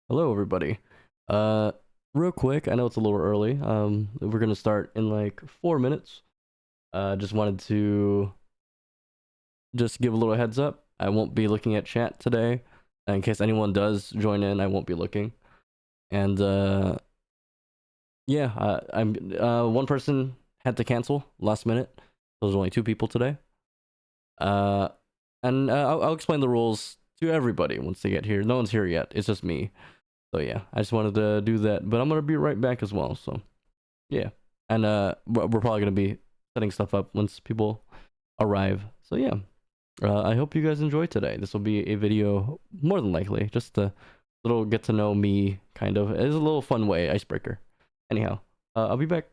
Hello, everybody. Uh, Real quick, I know it's a little early. We're gonna start in like 4 minutes. Just wanted to just give a little heads up. I won't be looking at chat today. In case anyone does join in, I won't be looking. And yeah, I'm one person had to cancel last minute. So there's only two people today. Uh, and I'll explain the rules to everybody once they get here. No one's here yet. It's just me. So yeah, I just wanted to do that, but I'm gonna be right back as well. So yeah, and we're probably gonna be setting stuff up once people arrive. So yeah, I hope you guys enjoy today. This will be a video more than likely, just a little get to know me kind of. It's a little fun way icebreaker. Anyhow, I'll be back.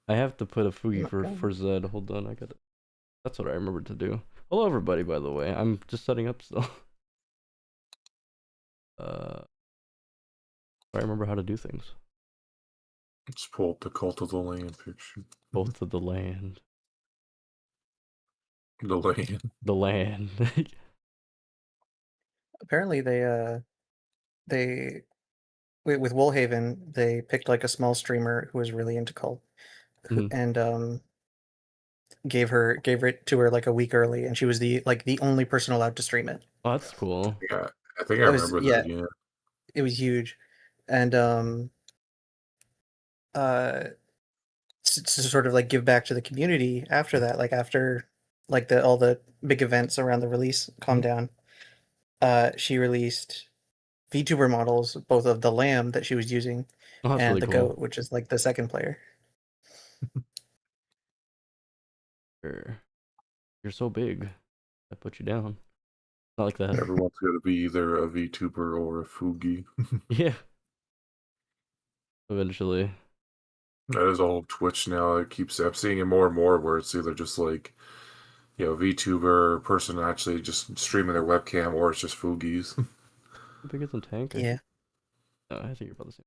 I have to put a Fugi for Zed. Hold on, I got it. That's what I remembered to do. Hello, everybody. By the way, I'm just setting up still. I remember how to do things. Let's pull up the Cult of the Land picture. Both of the land. The land. The land. Apparently, with Woolhaven, they picked like a small streamer who was really into cult, and gave it to her like a week early, and she was the only person allowed to stream it. Oh, that's cool. Yeah, I think I remember that. Yeah, it was huge, and to sort of like give back to the community after that, like after like all the big events around the release calmed down, she released VTuber models, both of the lamb that she was using and really the cool. goat, which is like the second player. You're so big. I put you down. Not like that. Everyone's got to be either a VTuber or a Fugi. Yeah. Eventually. That is all Twitch now. I'm seeing it more and more where it's either just like, VTuber person actually just streaming their webcam, or it's just Fugis. How big is the tank? Yeah. Oh, I think you're about the same.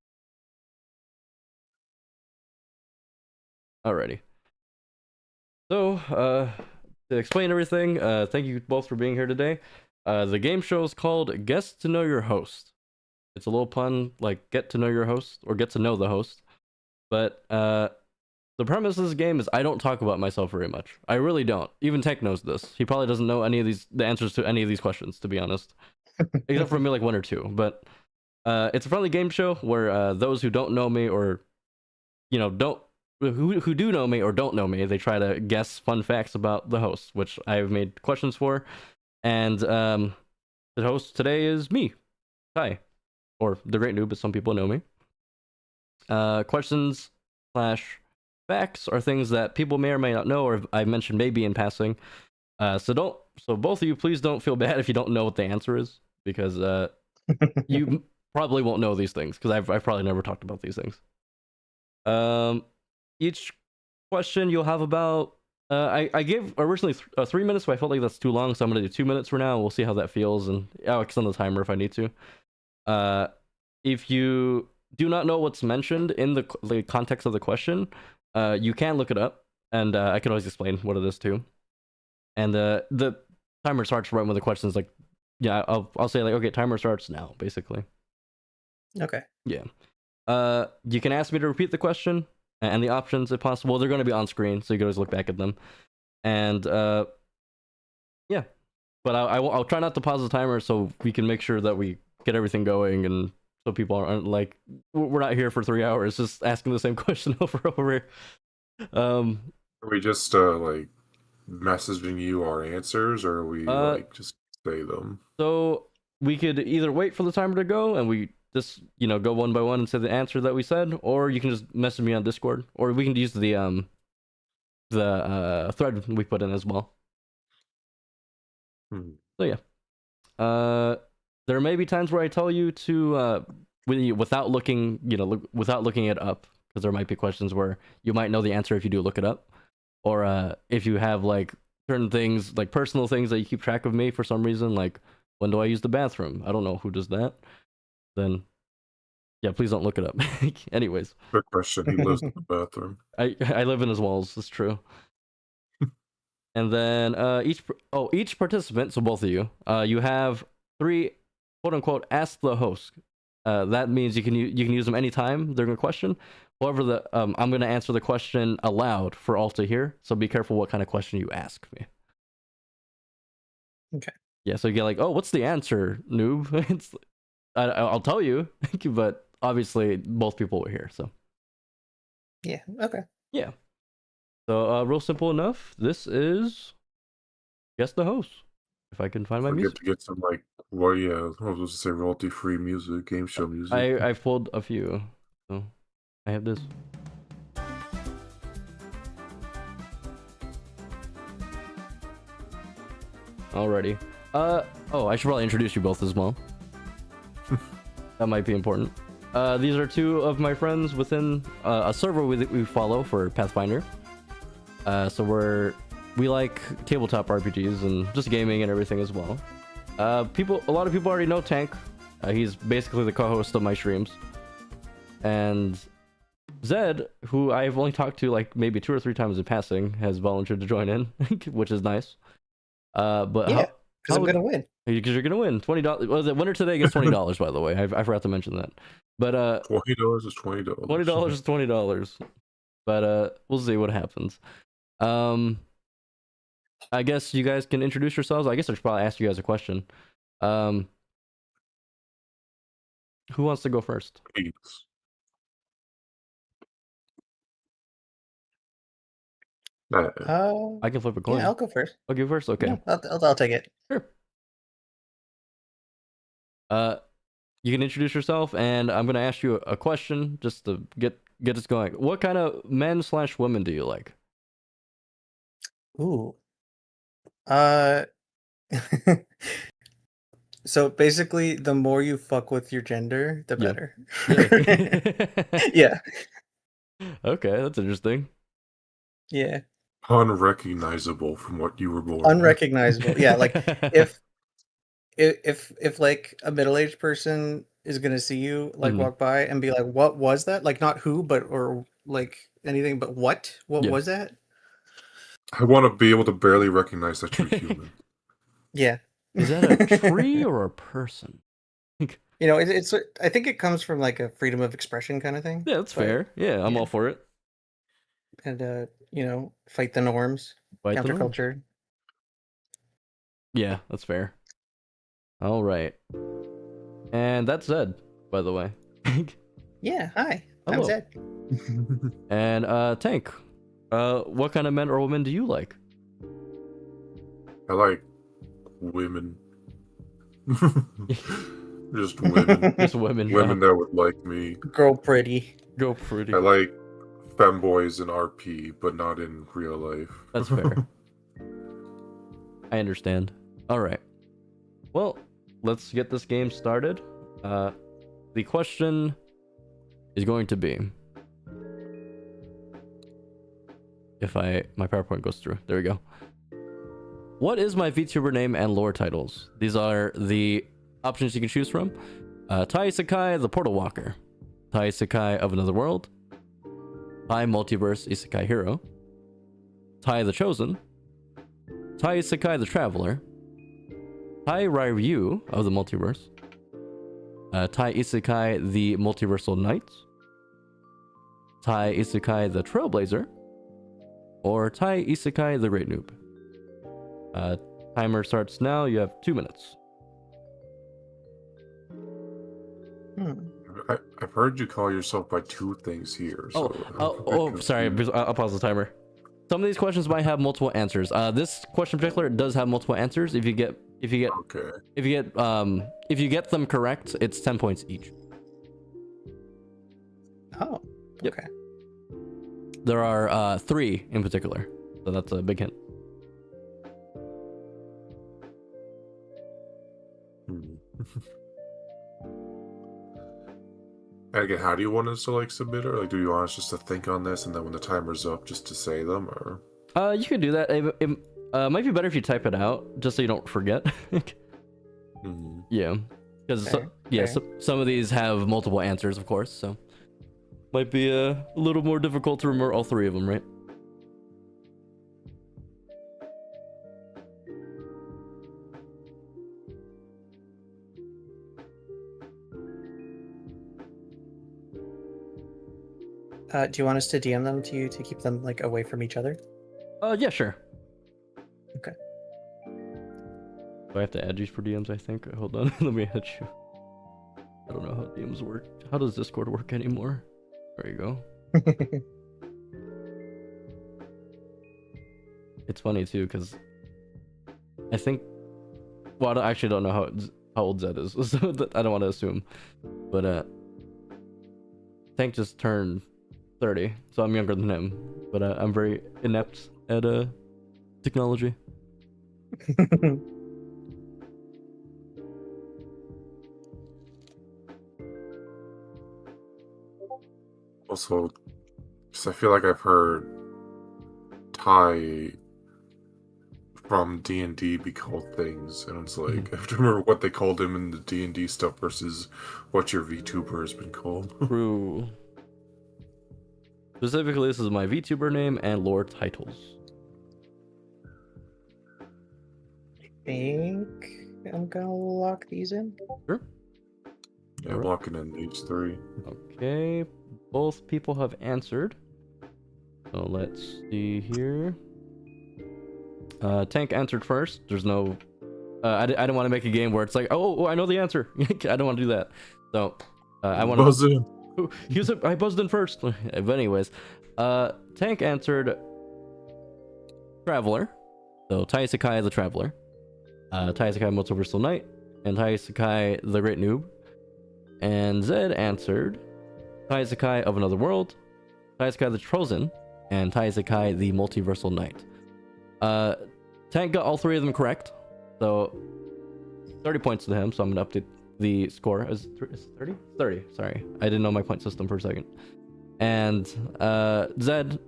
Alrighty. So, to explain everything, thank you both for being here today. The game show is called Guess to Know Your Host. It's a little pun, like get to know your host, or get to know the host. But, the premise of this game is I don't talk about myself very much. I really don't. Even Tech knows this. He probably doesn't know the answers to any of these questions, to be honest. Except for maybe like one or two. But it's a friendly game show where those who don't know me or, who do know me or don't know me, they try to guess fun facts about the host, which I've made questions for. And the host today is me, Kai, or the Great Noob, as some people know me. Questions / facts are things that people may or may not know, or I mentioned maybe in passing. So both of you, please don't feel bad if you don't know what the answer is, because you probably won't know these things, because I've probably never talked about these things. Each question you'll have about I gave originally 3 minutes, but I felt like that's too long, so I'm gonna do 2 minutes for now. We'll see how that feels, and I'll extend the timer if I need to. If you do not know what's mentioned in the context of the question, you can look it up, and I can always explain what it is too. And the timer starts right when the question's like, yeah, I'll say like, okay, timer starts now, basically. Okay. Yeah. You can ask me to repeat the question, and the options, if possible, they're going to be on screen, so you can always look back at them. And yeah, but I'll try not to pause the timer so we can make sure that we get everything going, and so people aren't like, we're not here for 3 hours just asking the same question over and over. Are we just like messaging you our answers, or are we like just say them? So we could either wait for the timer to go and we just go one by one and say the answer that we said, or you can just message me on Discord, or we can use the thread we put in as well. So yeah, there may be times where I tell you to without looking without looking it up, because there might be questions where you might know the answer if you do look it up, or if you have like certain things, like personal things that you keep track of me for some reason, like when do I use the bathroom? I don't know who does that. Then yeah, please don't look it up. Anyways, good question. He lives in the bathroom. I live in his walls. That's true. And then each participant, so both of you, you have 3 quote unquote ask the host. That means you can use them anytime during a question. However, I'm going to answer the question aloud for all to hear, so be careful what kind of question you ask me. Okay. Yeah, so you get like, oh, what's the answer, noob? I'll tell you, but obviously both people were here, so. Yeah. Okay. Yeah. So real simple enough. This is Guess the Host. If I can find my music. To get some like, well, yeah, I was supposed to say royalty-free music, game show music. I've pulled a few, so I have this. Alrighty. Oh, I should probably introduce you both as well. That might be important. These are two of my friends within a server we follow for Pathfinder. So we like tabletop RPGs and just gaming and everything as well. A lot of people already know Tank. He's basically the co-host of my streams. And Zed, who I've only talked to like maybe 2 or 3 times in passing, has volunteered to join in, which is nice. But Yeah, because I'm gonna win. Because you're gonna win $20. Well, the winner today gets $20. By the way, I forgot to mention that. But $20 is $20. $20 is $20. But we'll see what happens. I guess you guys can introduce yourselves. I guess I should probably ask you guys a question. Who wants to go first? Please. I can flip a coin. Yeah, I'll go first. I'll go first. Okay. No, I'll take it. Sure. You can introduce yourself, and I'm gonna ask you a question just to get us going. What kind of men/women do you like? Ooh. So basically, the more you fuck with your gender, the Yeah. better. Really? Yeah. Okay, that's interesting. Yeah. Unrecognizable from what you were born. Unrecognizable. Yeah, like if like a middle-aged person is gonna see you like Mhm. walk by and be like, "What was that?" Like not who, but or like anything, but what? What Yeah. was that? I want to be able to barely recognize that you're human. Yeah. Is that a tree or a person? You know, it's I think it comes from like a freedom of expression kind of thing. Yeah, that's but- fair. Yeah, I'm yeah. all for it. And you know, fight the norms, Fight the norms. counterculture. Yeah, that's fair. All right. And that's Zed, by the way. Yeah, hi. Hello. I'm Zed. And Tank, what kind of men or women do you like? I like women. Just women. Just women. Women that would like me. Girl pretty. Go pretty. I like femboys in RP, but not in real life. That's fair. I understand. All right. Well, let's get this game started. The question is going to be, if my PowerPoint goes through. There we go. What is my VTuber name and lore titles? These are the options you can choose from. Tai Isekai, the Portal Walker. Tai Isekai of Another World. Tai Multiverse Isekai Hero. Tai the Chosen. Tai Isekai the Traveler. Tai Ryu of the Multiverse. Tai Isekai the Multiversal Knight. Tai Isekai the Trailblazer. Or Tai Isekai the Great Noob. Timer starts now. You have 2 minutes. I've heard you call yourself by 2 things here. So Sorry. I'll pause the timer. Some of these questions might have multiple answers. This question in particular does have multiple answers. If you get them correct, it's 10 points each. Oh. Yep. Okay. There are 3 in particular, so that's a big hint. And again, how do you want us to like submit it? Like, do you want us just to think on this and then when the timer's up, just to say them, or? You can do that. It might be better if you type it out, just so you don't forget. Yeah, because some of these have multiple answers, of course. So might be a little more difficult to remember all 3 of them, right? Do you want us to DM them to you to keep them like away from each other? Yeah, sure. Okay. Do I have to add you for DMs, I think? Hold on, let me add you. I don't know how DMs work. How does Discord work anymore? There you go. It's funny too, because I think... Well, I actually don't know how old Zed is, so I don't want to assume. But, Tank just turned 30, so I'm younger than him. But I'm very inept at technology. Also, just I feel like I've heard Ty from D&D be called things, and it's like I have to remember what they called him in the D&D stuff versus what your VTuber has been called. True. Specifically, this is my VTuber name and lore titles. I think I'm gonna lock these in. Sure. Yeah, Alright. locking in these three. Okay, both people have answered. So let's see here. Tank answered first. There's no. I didn't want to make a game where it's like, oh, I know the answer. I don't want to do that. So I want Buzz in. to. I buzzed in first. But anyways, Tank answered Traveler. So Tai Sakai the Traveler, Tai Sakai Multiversal Knight, and Tai Sakai the Great Noob. And Zed answered Tai Sakai of Another World, Tai Sakai the Trozen, and Tai Sakai the Multiversal Knight. Tank got all three of them correct, so 30 points to him. So I'm gonna update the score. Is it 30? 30. Sorry, I didn't know my point system for a second. And Zed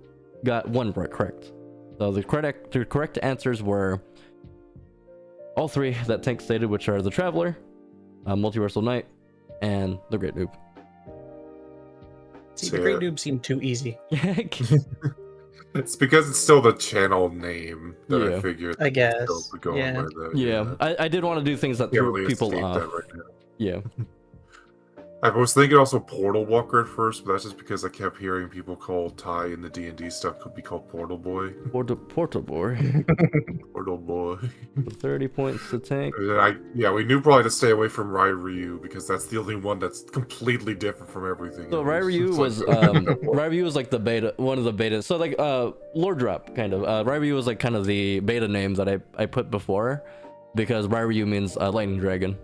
got one correct. So the correct answers were all three that Tank stated, which are the Traveler, Multiversal Knight, and the Great Noob. See, the Great Noob seemed too easy. It's because it's still the channel name that Yeah. I figured. I guess. Going Yeah. by that. Yeah, I did want to do things that Can't threw really people escape off. that right now. Yeah. I was thinking also Portal Walker at first, but that's just because I kept hearing people call Ty in the D&D stuff could be called Portal Boy. Portal Boy. Portal Boy. 30 points to Tank. We knew probably to stay away from Ryu because that's the only one that's completely different from everything. So else. Ryu It's was like- Ryu was like the beta, one of the betas. So like Lore Drop kind of. Ryu was like kind of the beta name that I put before, because Ryu means Lightning Dragon.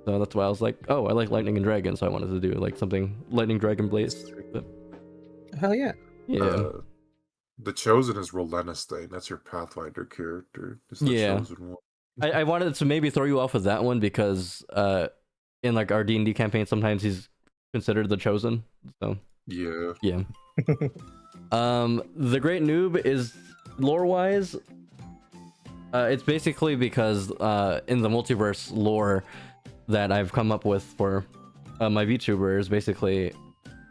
So that's why I was like, oh, I like Lightning and Dragon, so I wanted to do like something Lightning Dragon based. But Hell yeah. yeah. The Chosen is Relentless Thing. That's your Pathfinder character. It's the Yeah. Chosen one. I wanted to maybe throw you off with that one because in like our D&D campaign sometimes he's considered the Chosen. So Yeah. yeah. The Great Noob is lore-wise, it's basically because in the multiverse lore that I've come up with for my VTuber is basically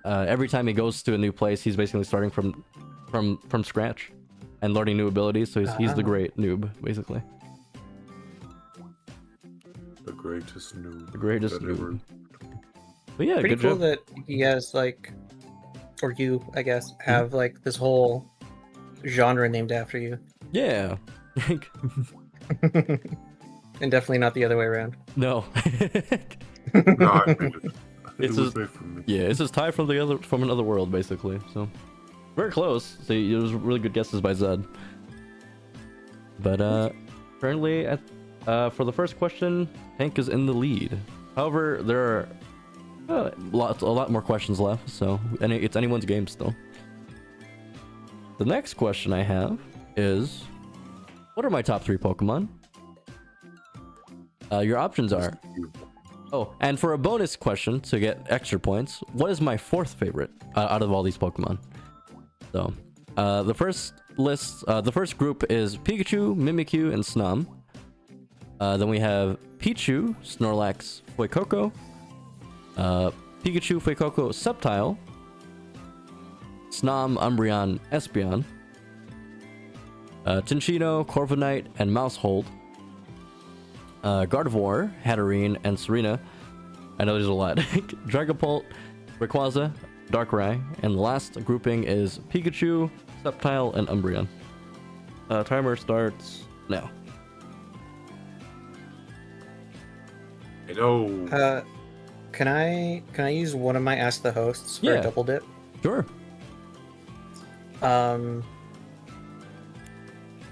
every time he goes to a new place, he's basically starting from scratch and learning new abilities. So he's the Great Noob, basically. The greatest noob. The greatest that noob. ever- But yeah, Pretty good cool job. that you guys like, or you, I guess, have like this whole genre named after you. Yeah. And definitely not the other way around. No. No, I made it. It's It was just- made for me. Yeah, it's just Ty from another world, basically. So very close. So it was really good guesses by Zed. But currently at for the first question, Tank is in the lead. However, there are a lot more questions left, so it's anyone's game still. The next question I have is, what are my top 3 Pokemon? Your options are. Oh, and for a bonus question to get extra points, what is my 4th favorite out of all these Pokemon? So, the first group is Pikachu, Mimikyu, and Snom. Then we have Pichu, Snorlax, Fuecoco, Pikachu, Fuecoco, Sceptile, Snom, Umbreon, Espeon, Tinchino, Corviknight, and Mousehold, Gardevoir, Hatterene, and Serena. I know there's a lot. Dragapult, Rayquaza, Darkrai, and the last grouping is Pikachu, Sceptile, and Umbreon. Timer starts now. I know. Can I use one of my Ask the Hosts for Yeah. a double dip? Sure.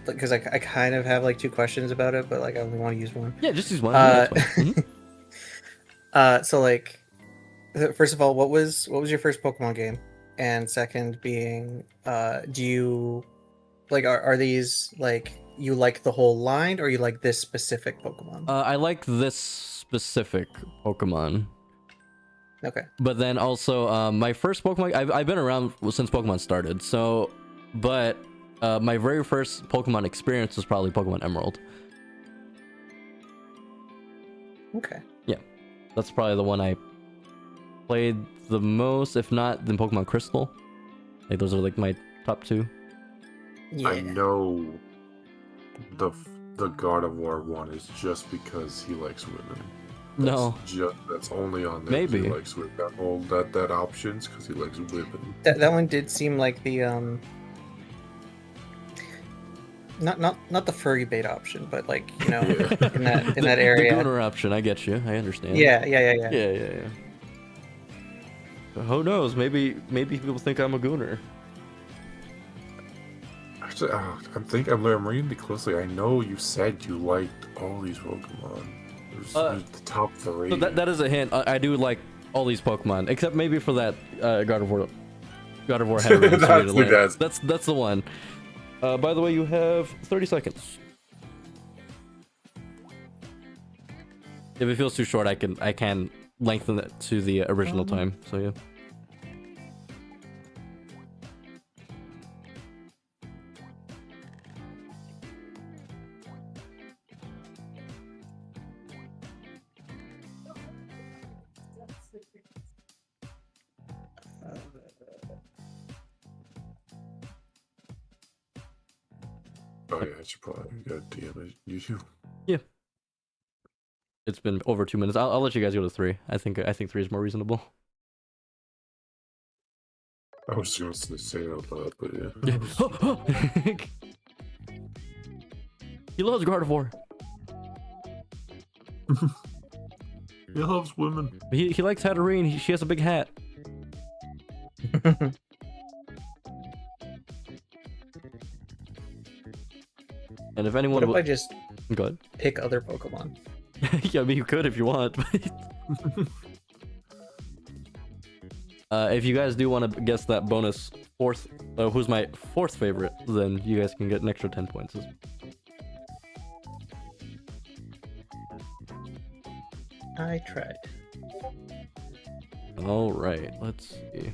Because I kind of have like 2 questions about it, but like I only want to use one. Yeah, just use one. Yeah, that's fine. Mhm. So like, first of all, what was your first Pokemon game? And second being, do you like are these like you like the whole line or you like this specific Pokemon? I like this specific Pokemon. Okay. But then also, my first Pokemon, I've been around since Pokemon started. So, but my very first Pokemon experience was probably Pokemon Emerald. Okay. Yeah, that's probably the one I played the most, if not then Pokemon Crystal. Like those are like my top two. Yeah. I know the God of War one is just because he likes women. No, That's only on there. 'Cause Maybe. he likes women. That whole that options because he likes women. That one did seem like the not the furry bait option, but like, you know, Yeah. in that the area. Gooner option. I get you. I understand. Yeah. Yeah. Who knows? Maybe people think I'm a Gooner. Actually, I'm reading it closely. I know you said you liked all these Pokemon. There's the top three. So that is a hint. I do like all these Pokemon, except maybe for that God of War. God of War Hatterene. That's the one. By the way, you have 30 seconds. If it feels too short, I can lengthen it to the original time. So yeah. Oh yeah, I should probably go DM you too. Yeah. It's been over 2 minutes. I'll let you guys go to 3. I think 3 is more reasonable. I was just gonna say it out loud, but yeah. He loves God of War. He loves women. He likes Hatterene. She has a big hat. And if anyone What if I just go ahead. pick other Pokemon? Yeah, I mean you could if you want. If you guys do want to guess that bonus fourth, who's my fourth favorite, then you guys can get an extra 10 points. I tried. All right, let's see.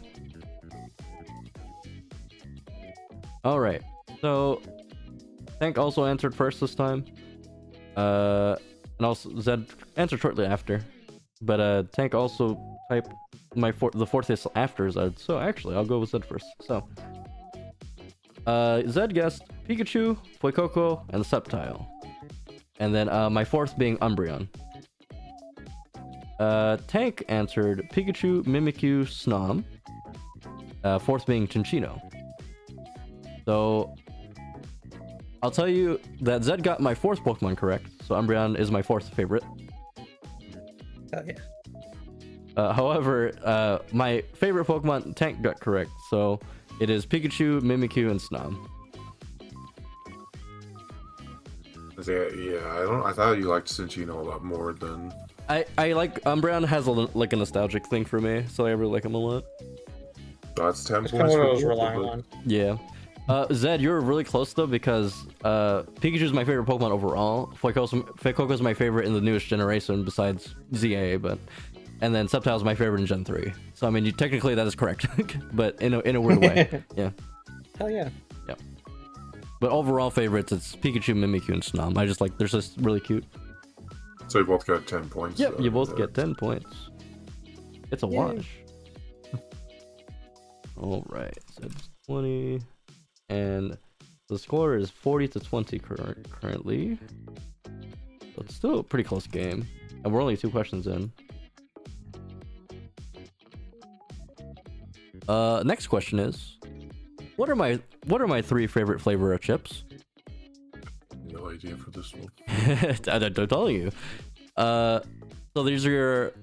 All right, so Tank also answered first this time. And also Zed answered shortly after. But Tank also typed the fourth is after Zed. So actually, I'll go with Zed first. So Zed guessed Pikachu, Fuecoco, and Sceptile. And then my fourth being Umbreon. Tank answered Pikachu, Mimikyu, Snom. Fourth being Chinchino. So I'll tell you that Zed got my fourth Pokemon correct, so Umbreon is my fourth favorite. Oh yeah. However, my favorite Pokemon Tank got correct, so it is Pikachu, Mimikyu, and Snom. Yeah, I thought you liked Cinchino a lot more than. I like Umbreon has a nostalgic thing for me, so I really like him a lot. That's 10 That's points. kind of what I for was both relying of on. Yeah. Zed, you're really close though, because Pikachu's my favorite Pokemon overall. Fuecoco's my favorite in the newest generation besides ZA, and then Sceptile's my favorite in Gen 3. So I mean, technically that is correct, but in a weird way. Yeah. Hell yeah. Yeah. But overall favorites, it's Pikachu, Mimikyu, and Snom. I just like, they're just really cute. So you both got 10 points. Yep, you both get 10 points. It's a Yay. wash. All right, so it's 20, and the score is 40-20 currently. So it's still a pretty close game, and we're only 2 questions in. Next question is, what are my 3 favorite flavor of chips? No idea for this one. I'm telling you. So these are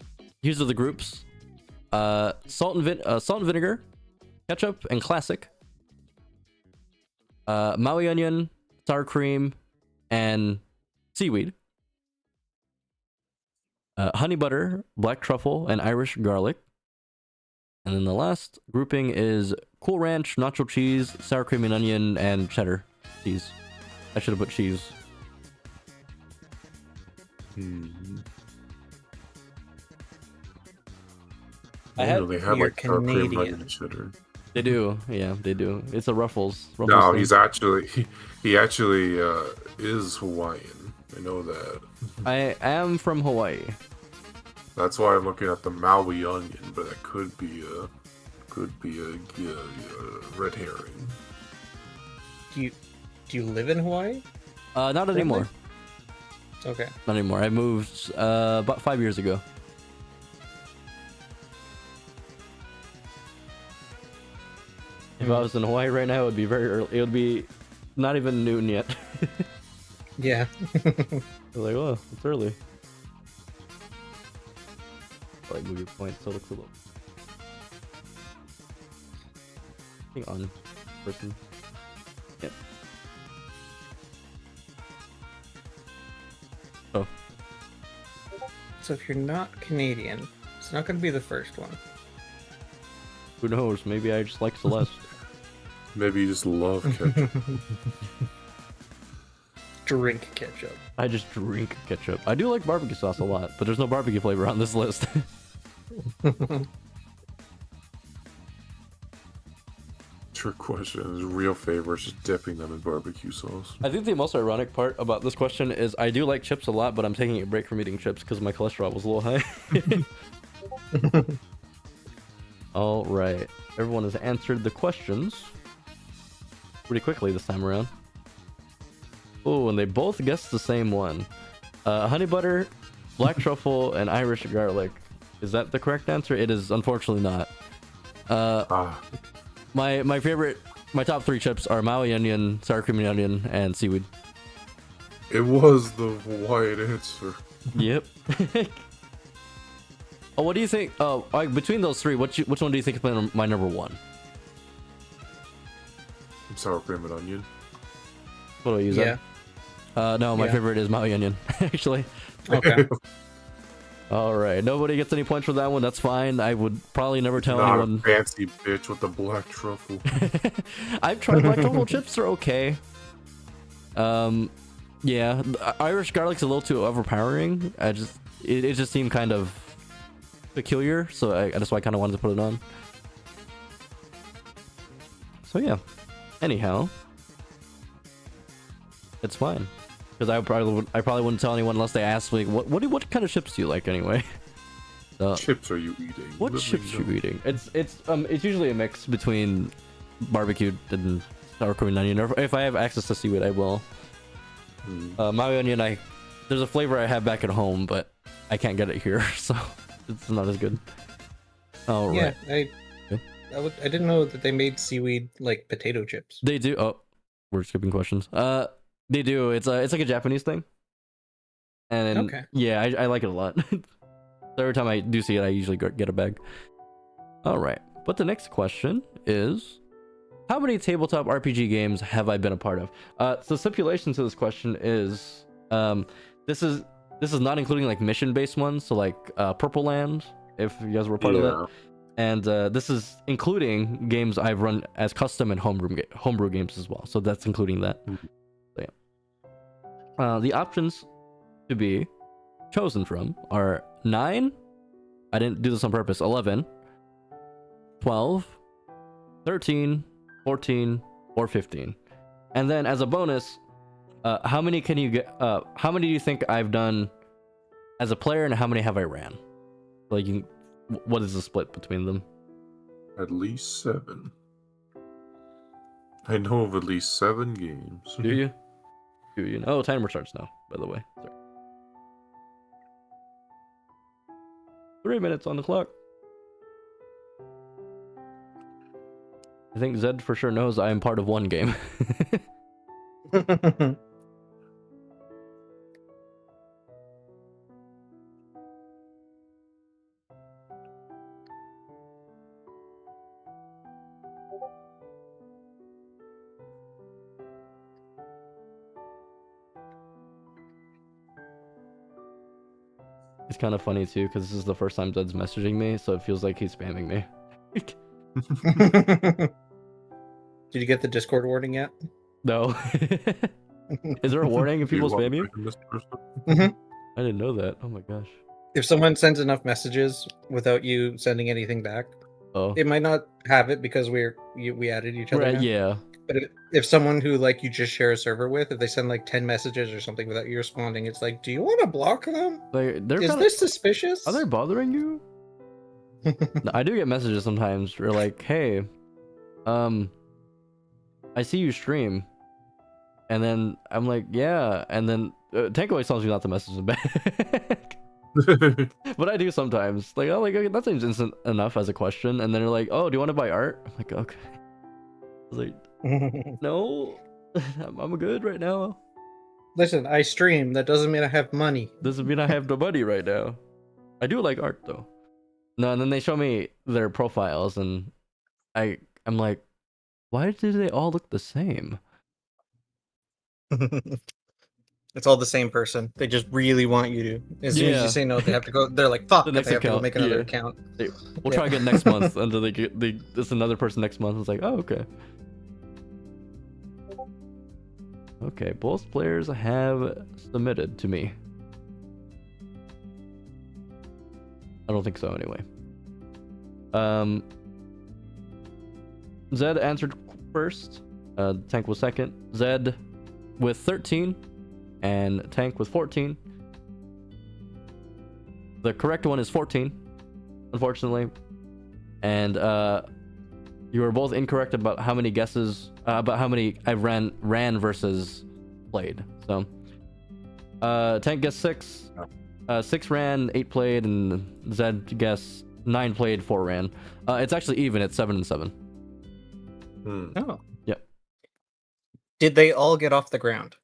the groups. Salt and vinegar, ketchup, and classic. Maui onion, sour cream, and seaweed. Honey butter, black truffle, and Irish garlic. And then the last grouping is Cool Ranch, nacho cheese, sour cream and onion, and cheddar cheese. I should have put cheese. I had. They had You're like sour cream and Canadian. onion cheddar. They do. Yeah, they do. It's a Ruffles. No, thing. he's actually he actually is Hawaiian. I know that. I am from Hawaii. That's why I'm looking at the Maui onion, but that could be a red herring. Do you live in Hawaii? Not anymore. Okay. Not anymore. I moved about 5 years ago. If I was in Hawaii right now, it would be very early. It would be not even noon yet. Yeah. Like, oh, it's early. Like, move your point so it looks a little. Hang on, person. Yep. Oh. So if you're not Canadian, it's not going to be the first one. Who knows? Maybe I just like Celeste. Maybe you just love ketchup. Drink ketchup. I just drink ketchup. I do like barbecue sauce a lot, but there's no barbecue flavor on this list. Trick question is real favorite just dipping them in barbecue sauce. I think the most ironic part about this question is I do like chips a lot, but I'm taking a break from eating chips because my cholesterol was a little high. All right. Everyone has answered the questions pretty quickly this time around. Oh, and they both guessed the same one. Honey butter, black truffle, and Irish garlic. Is that the correct answer? It is unfortunately not. My favorite, my top 3 chips are Maui onion, sour cream and onion, and seaweed. It was the white answer. Yep. Oh, what do you think? Oh, between those 3, which one do you think is my number 1? Sour cream and onion. What do I use? Yeah. No, my Yeah. favorite is Maui onion, actually. Okay. All right, nobody gets any points for that one. That's fine. I would probably never tell Not anyone. a fancy bitch with the black truffle. I've tried black truffle chips; they're okay. Yeah, Irish garlic's a little too overpowering. It just seemed kind of peculiar, so that's why I kind of wanted to put it on. So yeah. Anyhow, it's fine because I probably wouldn't tell anyone unless they asked me what kind of chips do you like anyway. So, Chips are you eating? what Let me chips know. you eating? It's usually a mix between barbecued and sour cream and onion. Or if I have access to seaweed, I will. Maui onion, there's a flavor I have back at home, but I can't get it here, so it's not as good. All right. Yeah, I didn't know that they made seaweed like potato chips. They do. Oh, we're skipping questions. They do. It's like a Japanese thing. And Okay. yeah, I like it a lot. So every time I do see it, I usually get a bag. All right. But the next question is, how many tabletop RPG games have I been a part of? So stipulation to this question is, this is not including like mission-based ones. So like Purple Land, if you guys were part of that. And this is including games I've run as custom and homebrew games as well. So that's including that. So yeah. The options to be chosen from are 9. I didn't do this on purpose. 11, 12, 13, 14, or 15. And then as a bonus, how many can you get? How many do you think I've done as a player, and how many have I ran? Like, what is the split between them? At least 7. I know of at least 7 games. Do you? Do you? Oh, timer starts now. By the way, sorry. 3 minutes on the clock. I think Zed for sure knows I am part of one game. It's kind of funny too, because this is the first time Zed's messaging me, so it feels like he's spamming me. Did you get the Discord warning yet? No. Is there a warning if people spam you? This person? Mm-hmm. I didn't know that. Oh my gosh. If someone sends enough messages without you sending anything back, Oh, it might not have it because we added each other right, now. yeah. But if someone who like you just share a server with, if they send like 10 messages or something without you responding, it's like, do you want to block them? Like they're Is kind of. this suspicious? Are they bothering you? No, I do get messages sometimes. Where like, hey, I see you stream, and then I'm like, yeah, and then Tank always tells me not to message them back. But I do sometimes. Like, oh, like okay, that seems instant enough as a question, and then they're like, oh, do you want to buy art? I'm like, okay. I was like, no, I'm good right now. Listen, I stream. That doesn't mean I have money. Doesn't mean I have the money right now. I do like art though. No, and then they show me their profiles, and I'm like, why do they all look the same? It's all the same person. They just really want you to. As soon as you Yeah. say no, they have to go. They're like, fuck, The if next they have to go account, make another yeah. account. We'll Yeah. try again next month until they get it's another person next month. It's like, oh, okay. Okay, both players have submitted to me. I don't think so anyway. Zed answered first. Tank was second. Zed with 13 and Tank with 14. The correct one is 14, unfortunately. And you were both incorrect about how many guesses, about how many I ran versus played. So Tank guessed 6. 6 ran, 8 played, and Zed guessed 9 played, 4 ran. It's actually even at 7 and 7. Oh. Yep. Did they all get off the ground?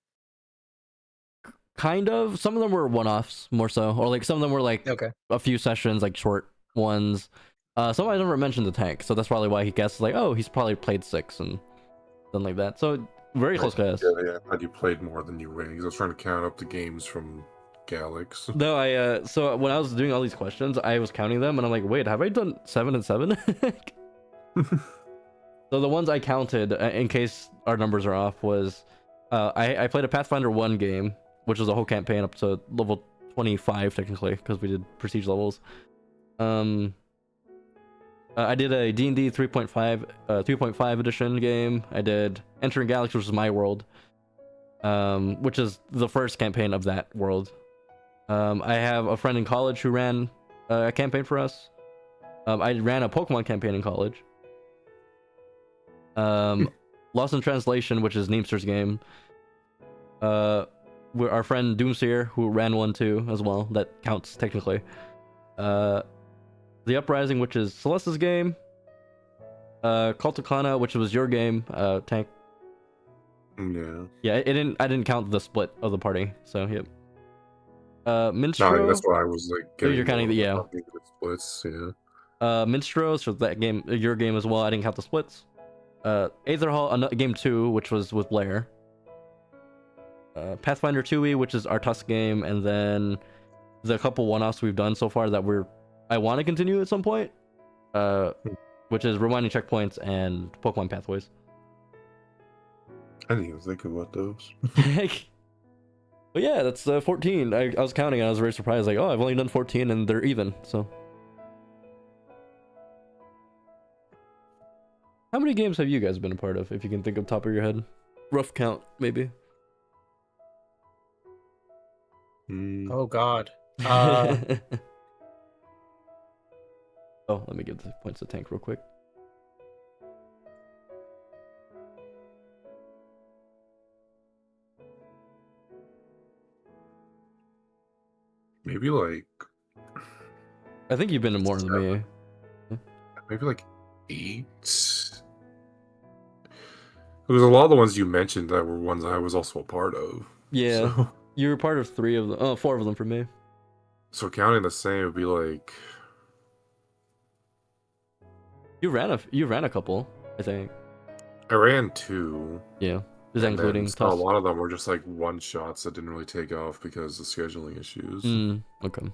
Kind of. Some of them were one-offs, more so, or like some of them were like Okay. a few sessions, like short ones. Some I never mentioned the Tank, so that's probably why he guessed like, oh, he's probably played 6 and something like that. So very close guess. Yeah, I thought you played more than you ran because I was trying to count up the games from Galax. No, I so when I was doing all these questions, I was counting them, and I'm like, wait, have I done 7 and 7? So the ones I counted, in case our numbers are off, was I played a Pathfinder 1 game, which was a whole campaign up to level 25 technically, because we did prestige levels. I did a D&D 3.5 edition game. I did Entering Galaxy, which is my world, which is the first campaign of that world. I have a friend in college who ran a campaign for us. I ran a Pokemon campaign in college. Lost in Translation, which is Neemster's game. Our friend Doomseer, who ran one too as well, that counts technically. The Uprising, which is Celeste's game. Culticana, which was your game, Tank. Yeah. Yeah, I didn't count the split of the party, so yep. Minstrel. No, that's what I was like. You're counting the yeah. Splits, yeah. Minstrel, so that game, your game as well. I didn't count the splits. Aether Hall, game 2, which was with Blair. Pathfinder 2e, which is our Tusk game, and then the couple one-offs we've done so far that I want to continue at some point, which is Rewinding Checkpoints and Pokemon Pathways. I didn't even think about those. But yeah, that's 14. I was counting and I was very surprised, like, oh, I've only done 14 and they're even, so. How many games have you guys been a part of, if you can think of top of your head? Rough count, maybe. Oh God. Oh, let me give the points to Tank real quick. Maybe like. I think you've been in more than me. Maybe like 8. There was a lot of the ones you mentioned that were ones I was also a part of. Yeah, So, you were part of 3 of them. Oh, 4 of them for me. so counting the same would be like. You ran a couple, I think. I ran 2. Yeah, is that including So a Tusk? lot of them were just like one shots that didn't really take off because of scheduling issues. Okay.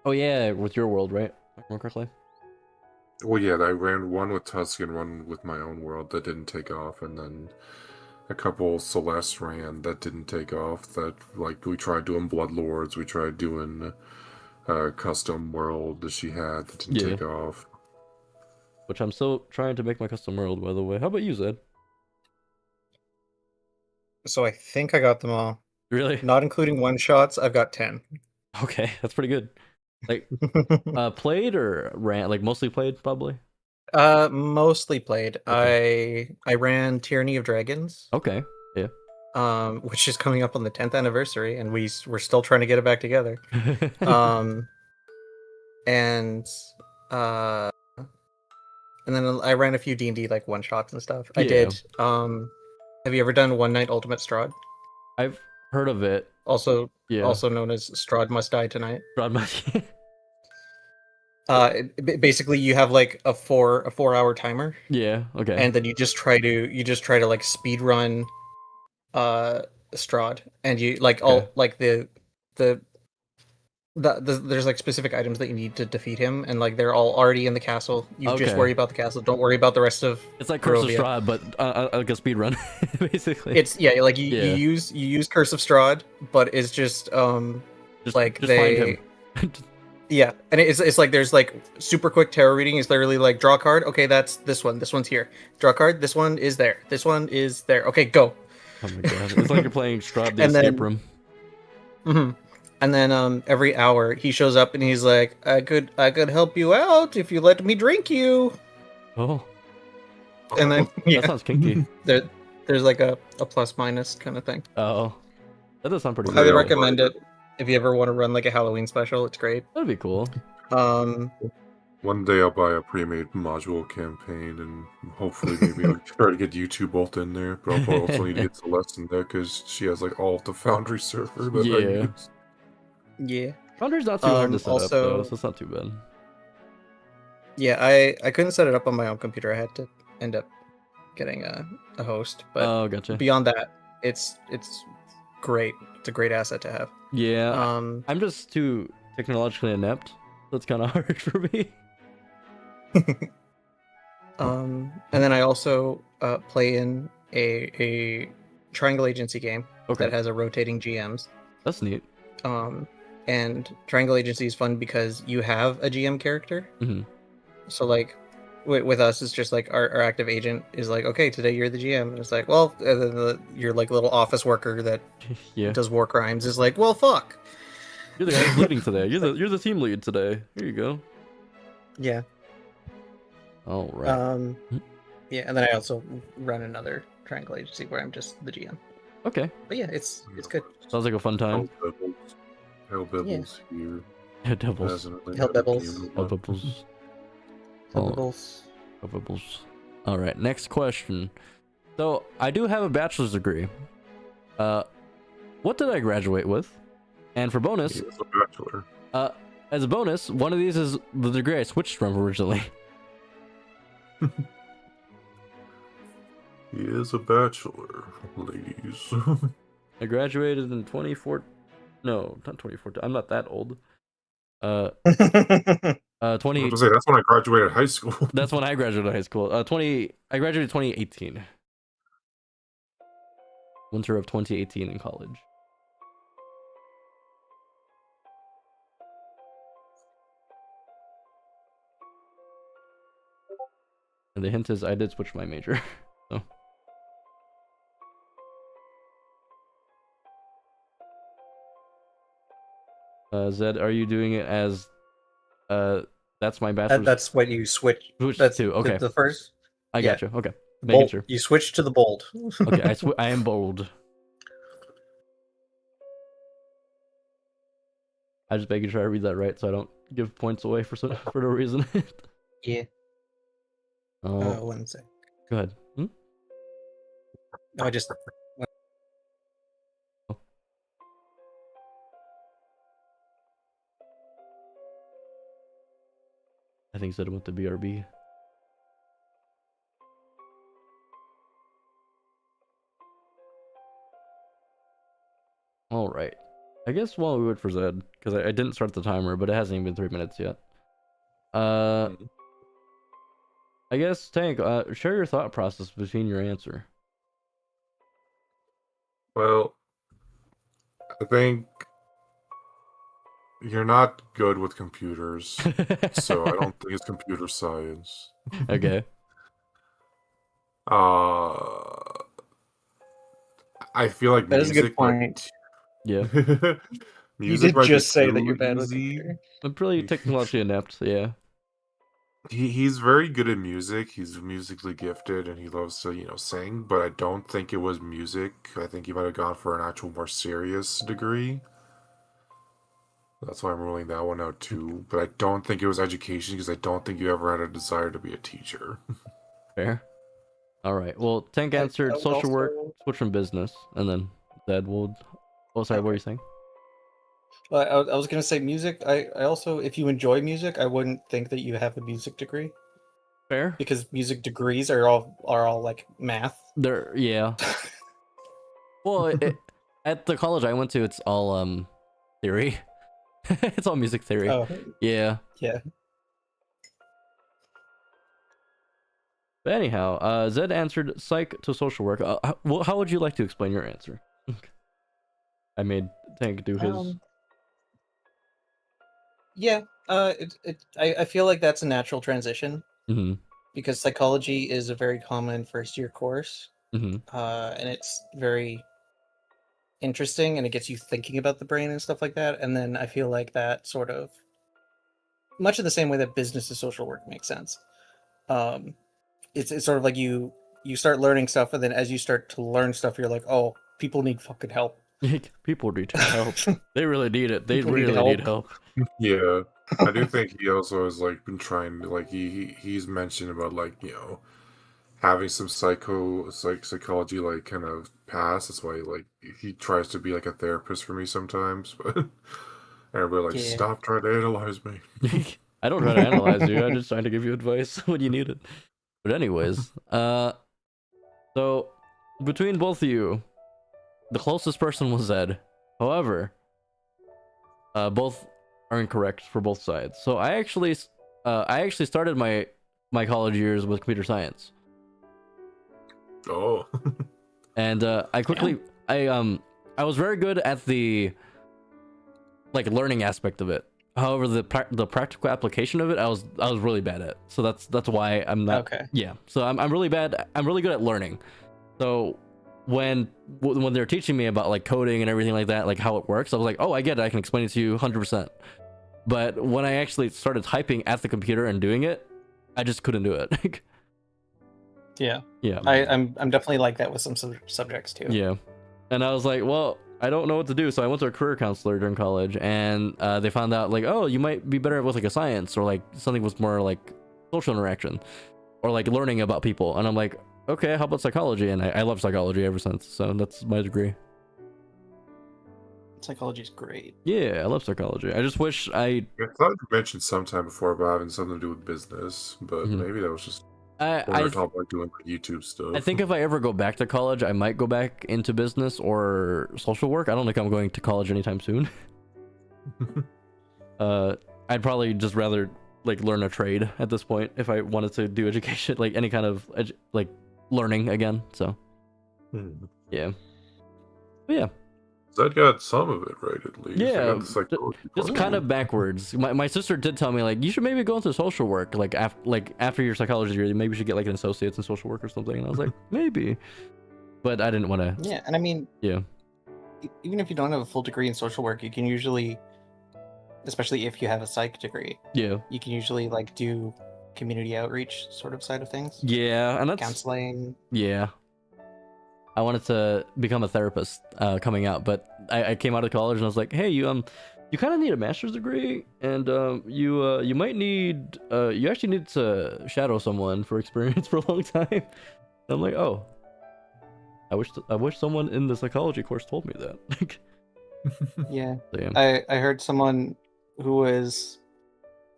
Oh yeah, with your world, right? If I remember correctly. Well, yeah, I ran one with Tusk and one with my own world that didn't take off, and then a couple Celeste ran that didn't take off. That like we tried doing Blood Lords, we tried doing custom world that she had that didn't Yeah. take off. Which I'm still trying to make my custom world, by the way. How about you, Zed? So I think I got them all. Really? Not including one shots, I've got 10. Okay, that's pretty good. Like, played or ran? Like mostly played, probably. Mostly played. I ran Tyranny of Dragons, Okay. Yeah. which is coming up on the 10th anniversary, and we're still trying to get it back together. And uh, and then I ran a few D&D like one shots and stuff. I Yeah. did. Have you ever done One Night Ultimate Strahd? I've heard of it. Also, Yeah. also known as Strahd Must Die Tonight. Broad Match. Basically you have like a 4-hour timer, Yeah. Okay. and then you just try to like speed run Strahd, and you like all Okay. like there's like specific items that you need to defeat him, and like they're all already in the castle. You just Okay. worry about the castle, don't worry about the rest of It's like Curse of Barovia. Strahd, but like a speed run, basically. It's like you Yeah. use Curse of Strahd, but it's just like just they find him. yeah, and it's like there's like super quick tarot reading. Is literally like draw a card. Okay, that's this one. This one's here. Draw a card. This one is there. This one is there. Okay, go. Oh my god! It's like you're playing Strahd the And Escape then- Room. hmm And then every hour he shows up and he's like, I could help you out if you let me drink you. Oh, And then that sounds kinky. there's like a plus minus kind of thing. Oh, that does sound pretty Highly good. recommend it if you ever want to run like a Halloween special. It's great. That'd be cool. One day I'll buy a pre-made module campaign and hopefully maybe I'll try to get you two both in there. But I'll probably also need to get Celeste in there because she has like all of the Foundry server that I Yeah. use. Yeah. Foundry's not too hard to set up also- though, so it's not too bad. Yeah, I couldn't set it up on my own computer. I had to end up getting a host. But Oh, gotcha. beyond that, it's great. It's a great asset to have. Yeah, Um I'm just too technologically inept, so it's kind of hard for me. and then I also play in a Triangle Agency game Okay, that has a rotating GMs. that's neat. And Triangle Agency is fun because you have a GM character. Mhm. So like with us, it's just like our active agent is like, okay, today you're the GM. And it's like, well, your like little office worker that Yeah, does war crimes is like, well, fuck. you're the guy who's leading today. You're the team lead today. Here you go. Yeah. All right. Yeah, and then I also run another Triangle Agency where I'm just the GM. Okay, But yeah, it's good. sounds like a fun time. Hell Bibbles here. Yeah, devils. Hasn't really Hell had a Bibbles. game in a Oh, while. bubbles. Bubbles. Oh, bubbles. All right, next question. So I do have a bachelor's degree. What did I graduate with? And for bonus, He is a bachelor. as a bonus, one of these is the degree I switched from originally. He is a bachelor, ladies. I graduated in 2014. No, not 2014. I'm not that old. 20. I was gonna say that's when I graduated high school. That's when I graduated high school. I graduated 2018. Winter of 2018 in college. And the hint is I did switch my major. So. Zed, are you doing it as that's my bachelor's? That's what you switch. Switch That's to, okay. The first I yeah. got you. Okay. Making bold. sure. You switch to the bold. Okay, I am bold. I just making sure I read that right so I don't give points away for no reason. Yeah. Oh, 1 sec. go ahead. Hmm? No, I just. I think Zed went to BRB. All right. I guess while we wait for Zed, because I didn't start the timer, but it hasn't even been 3 minutes yet. I guess Tank, share your thought process between your answer. Well, I think You're not good with computers, so I don't think it's computer science. Okay. Uh, I feel like That is a good music might be point. Yeah. You music did might be just say that too you're bad with easy. computer. I'm pretty technologically inept, yeah. He's very good at music. He's musically gifted, and he loves to sing. But I don't think it was music. I think he might have gone for an actual more serious degree. That's why I'm ruling that one out too. But I don't think it was education because I don't think you ever had a desire to be a teacher. Fair. All right. Well, Tank I answered would social work, also. switch from business, and then Zed will. Oh, sorry. What were Okay. you saying? Well, I was gonna say music. I also, if you enjoy music, I wouldn't think that you have a music degree Fair. because music degrees are all like math. There. Yeah. Well, at the college I went to, it's all theory. It's all music theory. Oh, Yeah. yeah. But anyhow, Zed answered psych to social work. How would you like to explain your answer? I made Tank do his. Yeah. I feel like that's a natural transition Mm-hmm. because psychology is a very common first year course, Mm-hmm. and it's very interesting and it gets you thinking about the brain and stuff like that. And then I feel like that sort of much in the same way that business to social work makes sense. Um, it's sort of like you start learning stuff, and then as you start to learn stuff, you're like, oh, people need fucking help. People need help. They really need it. They People need really need help. help. Yeah, I do think he also has been trying to he's mentioned about having some psychology kind of past. That's why he tries to be like a therapist for me sometimes, but and everybody Yeah. stop trying to analyze me. I don't try to analyze you. I'm just trying to give you advice when you need it. But anyways, so between both of you, the closest person was Zed. However, both are incorrect for both sides. So I actually started my college years with computer science, Oh, and I quickly I was very good at the learning aspect of it. However, the practical application of it, I was really bad at. So that's why I'm not. Okay. Yeah. So I'm really bad. I'm really good at learning. So when they're teaching me about coding and everything like that, like how it works, I was like, oh, I get it. I can explain it to you 100%. But when I actually started typing at the computer and doing it, I just couldn't do it. Yeah. Yeah. I'm definitely like that with some subjects too. Yeah. And I was like, well, I don't know what to do. So I went to a career counselor during college, and they found out oh, you might be better with a science or something with more social interaction or learning about people. And I'm like, okay, how about psychology? And I love psychology ever since. So that's my degree. Psychology is great. Yeah, I love psychology. I just wish I thought you mentioned sometime before about having something to do with business, but Mhm. maybe that was just I on top doing YouTube stuff. I think if I ever go back to college, I might go back into business or social work. I don't think I'm going to college anytime soon. I'd probably just rather learn a trade at this point if I wanted to do education, any kind of learning again. So yeah, but yeah. That got some of it right at least. I Yeah, got the psychology just part. kind of backwards. My sister did tell me you should maybe go into social work after your psychology degree, maybe you should get an associate's in social work or something. And I was like, maybe, but I didn't want to. Yeah, and I mean, Yeah, even if you don't have a full degree in social work, you can usually, especially if you have a psych degree, yeah, you can usually do community outreach sort of side of things. yeah, and that's Counseling. yeah. I wanted to become a therapist coming out, but I came out of college and I was like, hey, you kind of need a master's degree, and you might need you actually need to shadow someone for experience for a long time. And I'm like, oh, I wish someone in the psychology course told me that. Yeah. So, yeah. I heard someone who was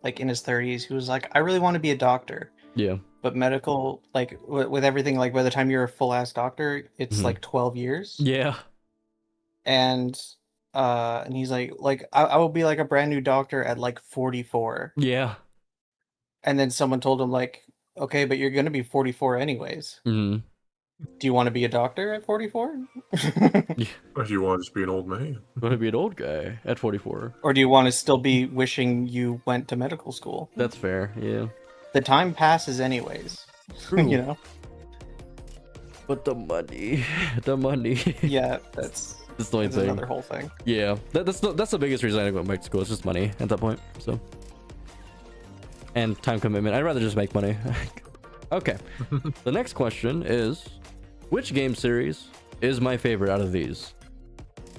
in his 30s who was like, I really want to be a doctor. Yeah. But medical, with everything, by the time you're a full ass doctor, it's 12 years. Yeah. And he's like I will be a brand new doctor at 44. Yeah. And then someone told him okay, but you're gonna be 44 anyways. Mm-hmm. Do you want to be a doctor at 44? Or do you want to just be an old man? Want to be an old guy at 44. Or do you want to still be wishing you went to medical school? That's fair, yeah. The time passes anyways. True. You know? But the money, the money. Yeah, that's That's the only thing. another whole thing. Yeah, that's the biggest reason I went back to school. It's just money at that point. So, and time commitment. I'd rather just make money. Okay. The next question is, which game series is my favorite out of these?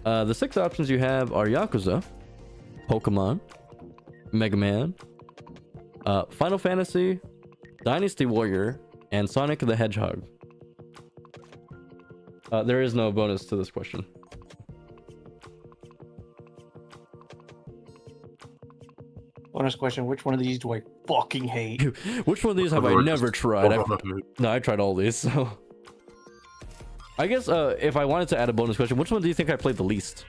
The 6 options you have are Yakuza, Pokemon, Mega Man, Final Fantasy, Dynasty Warrior, and Sonic the Hedgehog. There is no bonus to this question. Bonus question, which one of these do I fucking hate? Which one of these have I never tried? No, I tried all these, so... I guess if I wanted to add a bonus question, which one do you think I played the least?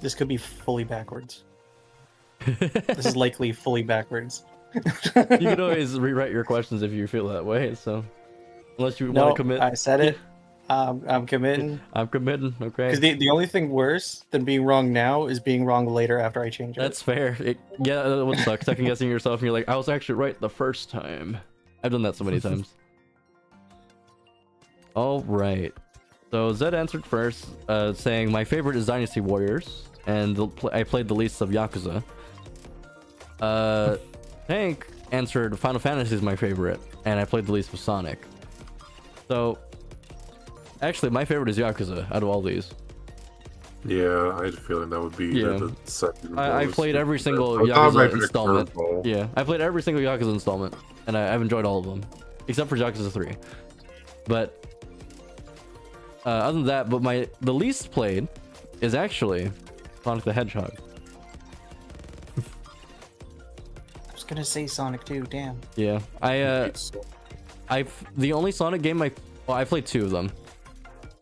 This could be fully backwards. This is likely fully backwards. You can always rewrite your questions if you feel that way, so... Unless you want to commit. I said it. I'm committing. I'm committing, okay. Because the only thing worse than being wrong now is being wrong later after I change it. That's fair. Yeah, that would suck. Second guessing yourself and you're like, I was actually right the first time. I've done that so many times. Alright. So Zed answered first, saying my favorite is Dynasty Warriors, and I played the least of Yakuza. Hank answered Final Fantasy is my favorite, and I played the least of Sonic. So, actually, my favorite is Yakuza out of all these. Yeah, I had a feeling that would be the second. I played every single Yakuza installment. Yeah, I played every single Yakuza installment, and I've enjoyed all of them, except for Yakuza 3. But other than that, the least played is actually Sonic the Hedgehog. I was gonna say Sonic 2, damn. Yeah, the only Sonic game I played 2 of them.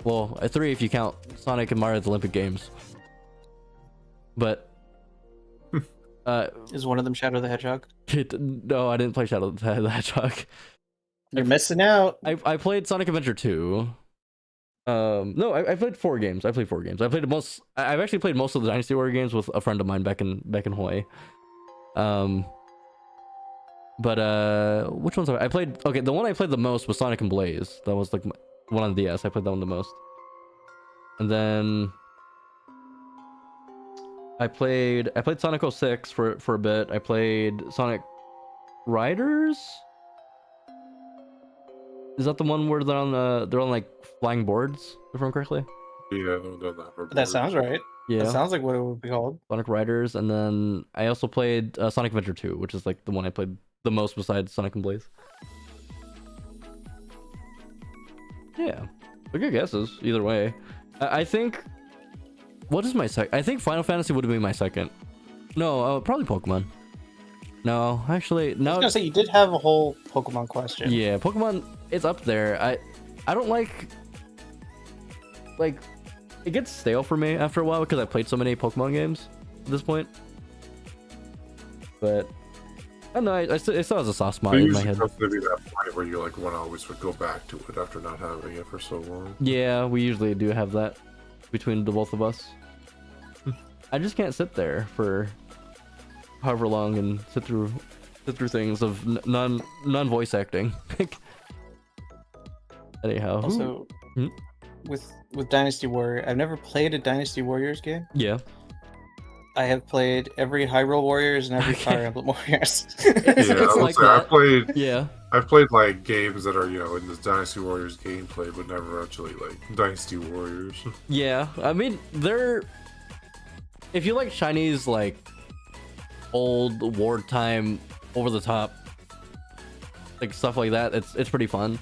Well, 3 if you count Sonic and Mario at the Olympic Games. But is one of them Shadow the Hedgehog? No, I didn't play Shadow the Hedgehog. You're missing out. I played Sonic Adventure 2. No, I played 4 games. I've actually played most of the Dynasty Warrior games with a friend of mine back in Hawaii. But which ones have I played? Okay, the one I played the most was Sonic and Blaze. That was like one on DS. I played that one the most. And then I played Sonic 06 for a bit. I played Sonic Riders. Is that the one where they're on like flying boards, if I'm correctly? Yeah, I've done that. That sounds right. Yeah. That sounds like what it would be called. Sonic Riders, and then I also played Sonic Adventure 2, which is like the one I played the most besides Sonic and Blaze. Yeah, but good guesses either way. I think. What is my second? I think Final Fantasy would be my second. No, probably Pokemon. No, actually, no. I was gonna say you did have a whole Pokemon question. Yeah, Pokemon is up there. I don't like it gets stale for me after a while because I played so many Pokemon games at this point. But I don't know. It still has a soft spot in my head. It's usually that point where you like want to always go back to it after not having it for so long. Yeah, we usually do have that between the both of us. I just can't sit there for however long and sit through things of non voice acting. Anyhow, Also, with Dynasty Warrior, I've never played a Dynasty Warriors game. Yeah, I have played every Hyrule Warriors and every Fire Emblem Warriors. it's like that. I've played like games that are in this Dynasty Warriors gameplay, but never actually like Dynasty Warriors. Yeah, I mean if you like Chinese like old wartime over the top like stuff like that, it's pretty fun.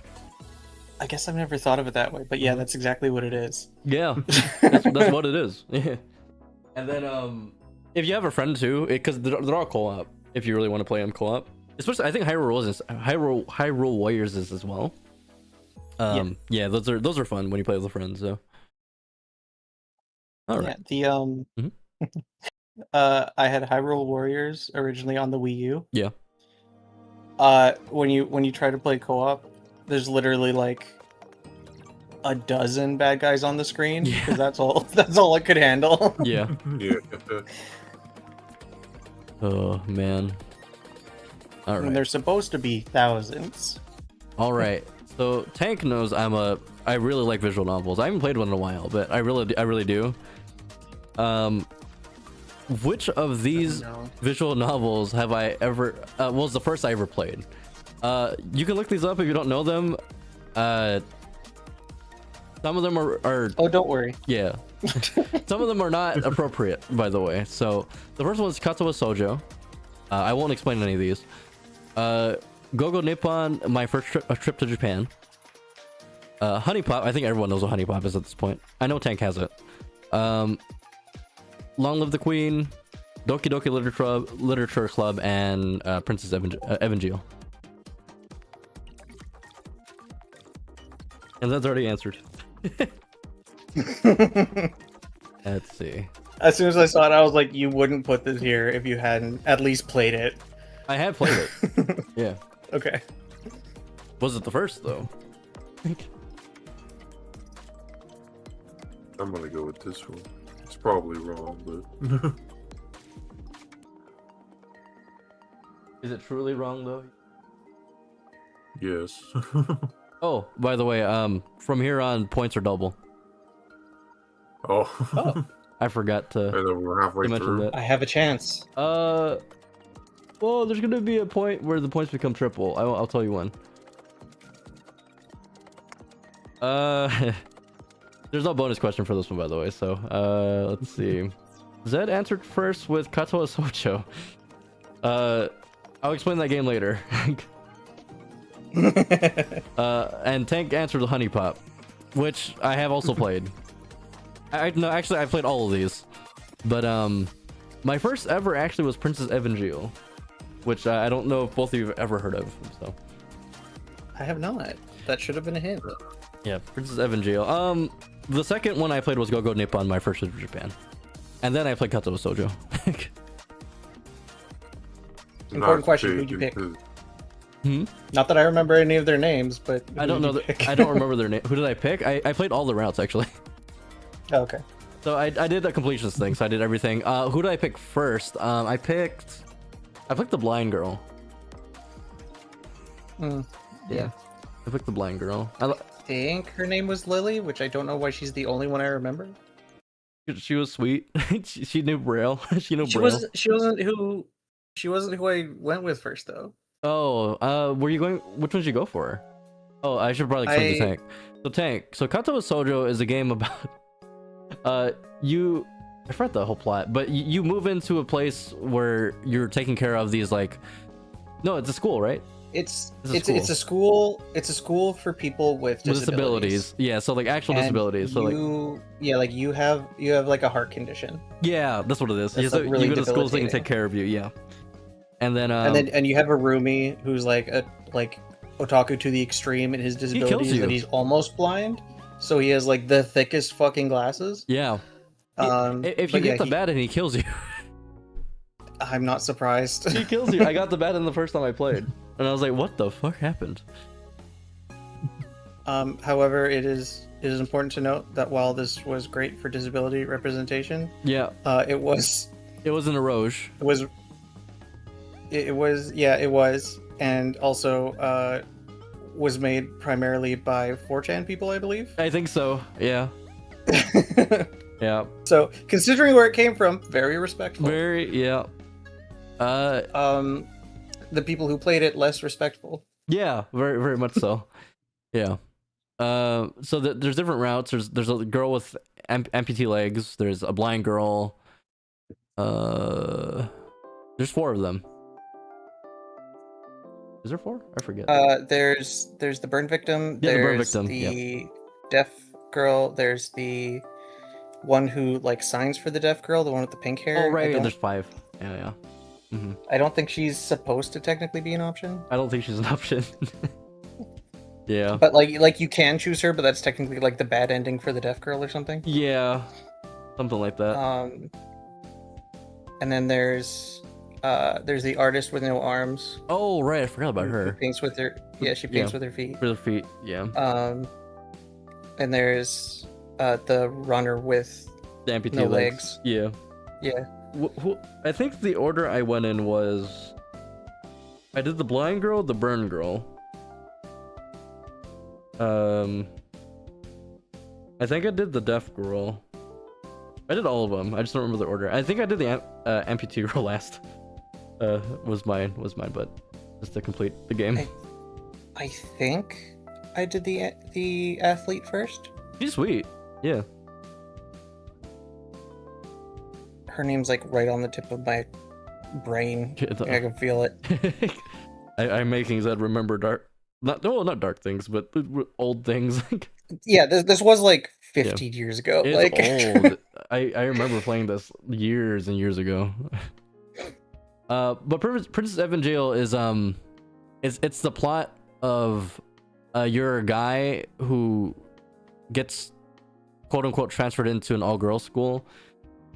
I guess I've never thought of it that way, but yeah, that's exactly what it is. Yeah, that's what it is. Yeah. And then if you have a friend too, because they're all co-op. If you really want to play them co-op, Especially, I think Hyrule Warriors is as well. Yeah, those are fun when you play with friends. So, all right. Yeah, the I had Hyrule Warriors originally on the Wii U. Yeah. When you try to play co-op, there's literally like a dozen bad guys on the screen because that's all it could handle. Yeah. Yeah. Oh man. All right. And there's supposed to be thousands. All right. So Tank knows I really like visual novels. I haven't played one in a while, but I really do. Which of these visual novels have I ever was the first I ever played? You can look these up if you don't know them. Some of them are Oh, don't worry. yeah. Some of them are not appropriate, by the way. So the first one is Katawa Sojo. I won't explain any of these. Gogo Nippon, my first trip to Japan. Honey Pop, I think everyone knows what Honey Pop is at this point. I know Tank has it. Long Live the Queen, Doki Doki Literature Club, and Princess Evangel. And that's already answered. Let's see. As soon as I saw it, I was like, you wouldn't put this here if you hadn't at least played it. I have played it. Yeah. Okay. Was it the first though? I'm gonna go with this one. It's probably wrong, but Is it truly wrong though? yes. Oh, by the way, from here on, points are double. Oh. I forgot to And then we're halfway mention through. that. I have a chance. Well, there's gonna be a point where the points become triple. I'll tell you when. There's no bonus question for this one, by the way. So, let's see. Zed answered first with Katoa Socho. I'll explain that game later. And Tank answered the Honey Pop, which I have also played. No, actually, I played all of these, but my first ever actually was Princess Evangel, which I don't know if both of you have ever heard of. So, I have not. That should have been a hint. yeah, Princess Evangel. The second one I played was Go Go Nippon, my first trip to Japan, and then I played Katawa Sojo. Important question, who'd you pick? Not that I remember any of their names, but I don't know. I don't remember their name. Who did I pick? I played all the routes actually. Oh, okay. So I did the completions thing. So I did everything. Who did I pick first? I picked the blind girl. Yeah, I picked the blind girl. I think her name was Lily, which I don't know why she's the only one I remember. She was sweet. she knew Braille. She knew She Braille. wasn't who I went with first though. Oh, were you going? Which one did you go for? Oh, I should probably explain to Tank. So Katawa Sojo is a game about I forgot the whole plot, but you move into a place where you're taking care of these like, no, it's a school, right? It's a school for people with disabilities. Yeah, so like actual disabilities. So you have like a heart condition. Yeah, that's what it is. That's, Yeah, so really you go to schools so they can debilitating. take care of you. Yeah, and then you have a roomie who's like otaku to the extreme in his disabilities, you. and he's almost blind, so he has like the thickest fucking glasses. Yeah. If you get the bat and he kills you. I'm not surprised. He kills you. I got the bat in the first time I played, and I was like, "What the fuck happened?" However, it is important to note that while this was great for disability representation, Yeah, it was an eroge. it was, and also was made primarily by 4chan people, I believe. I think so. Yeah. Yeah. So, considering where it came from, very respectful. Yeah. The people who played it, less respectful. Yeah, very very much so. Yeah. So there's different routes. There's a girl with amputee legs. There's a blind girl. There's 4 of them. Is there 4? I forget. There's the burn victim. Yeah, the burn there's victim, the deaf girl. There's the one who like signs for the deaf girl, the one with the pink hair. Oh right, there's 5. Yeah. Mhm. I don't think she's supposed to technically be an option. I don't think she's an option. Yeah. But like you can choose her, but that's technically like the bad ending for the deaf girl or something. Yeah. Something like that. And then there's the artist with no arms. Oh right, I forgot about Who her. paints with her. Yeah, she paints with her feet. For the feet, yeah. And there's the runner with The amputee no legs. Yeah. Yeah. I think the order I went in was I did the blind girl, the burn girl. I think I did the deaf girl. I did all of them. I just don't remember the order. I think I did the amputee girl last. Was mine, but just to complete the game. I think I did the athlete first. She's sweet. Yeah. Her name's like right on the tip of my brain. I can feel it. I'm making Zed remember not dark things, but old things. Yeah, this was like 15 years ago. It's like old. I remember playing this years and years ago. But Princess Evangel is it's the plot of you're a guy who gets quote unquote transferred into an all girls school.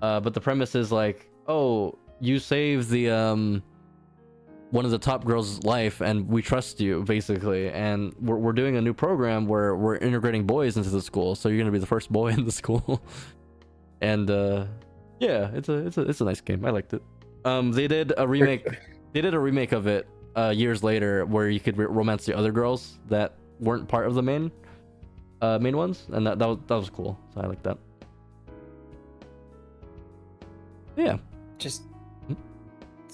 But the premise is like, oh, you saved the one of the top girls' life, and we trust you, basically. And we're doing a new program where we're integrating boys into the school, so you're gonna be the first boy in the school. And yeah, it's a nice game. I liked it. They did a remake. They did a remake of it years later, where you could romance the other girls that weren't part of the main ones, and that was cool. So I like that. Yeah. Just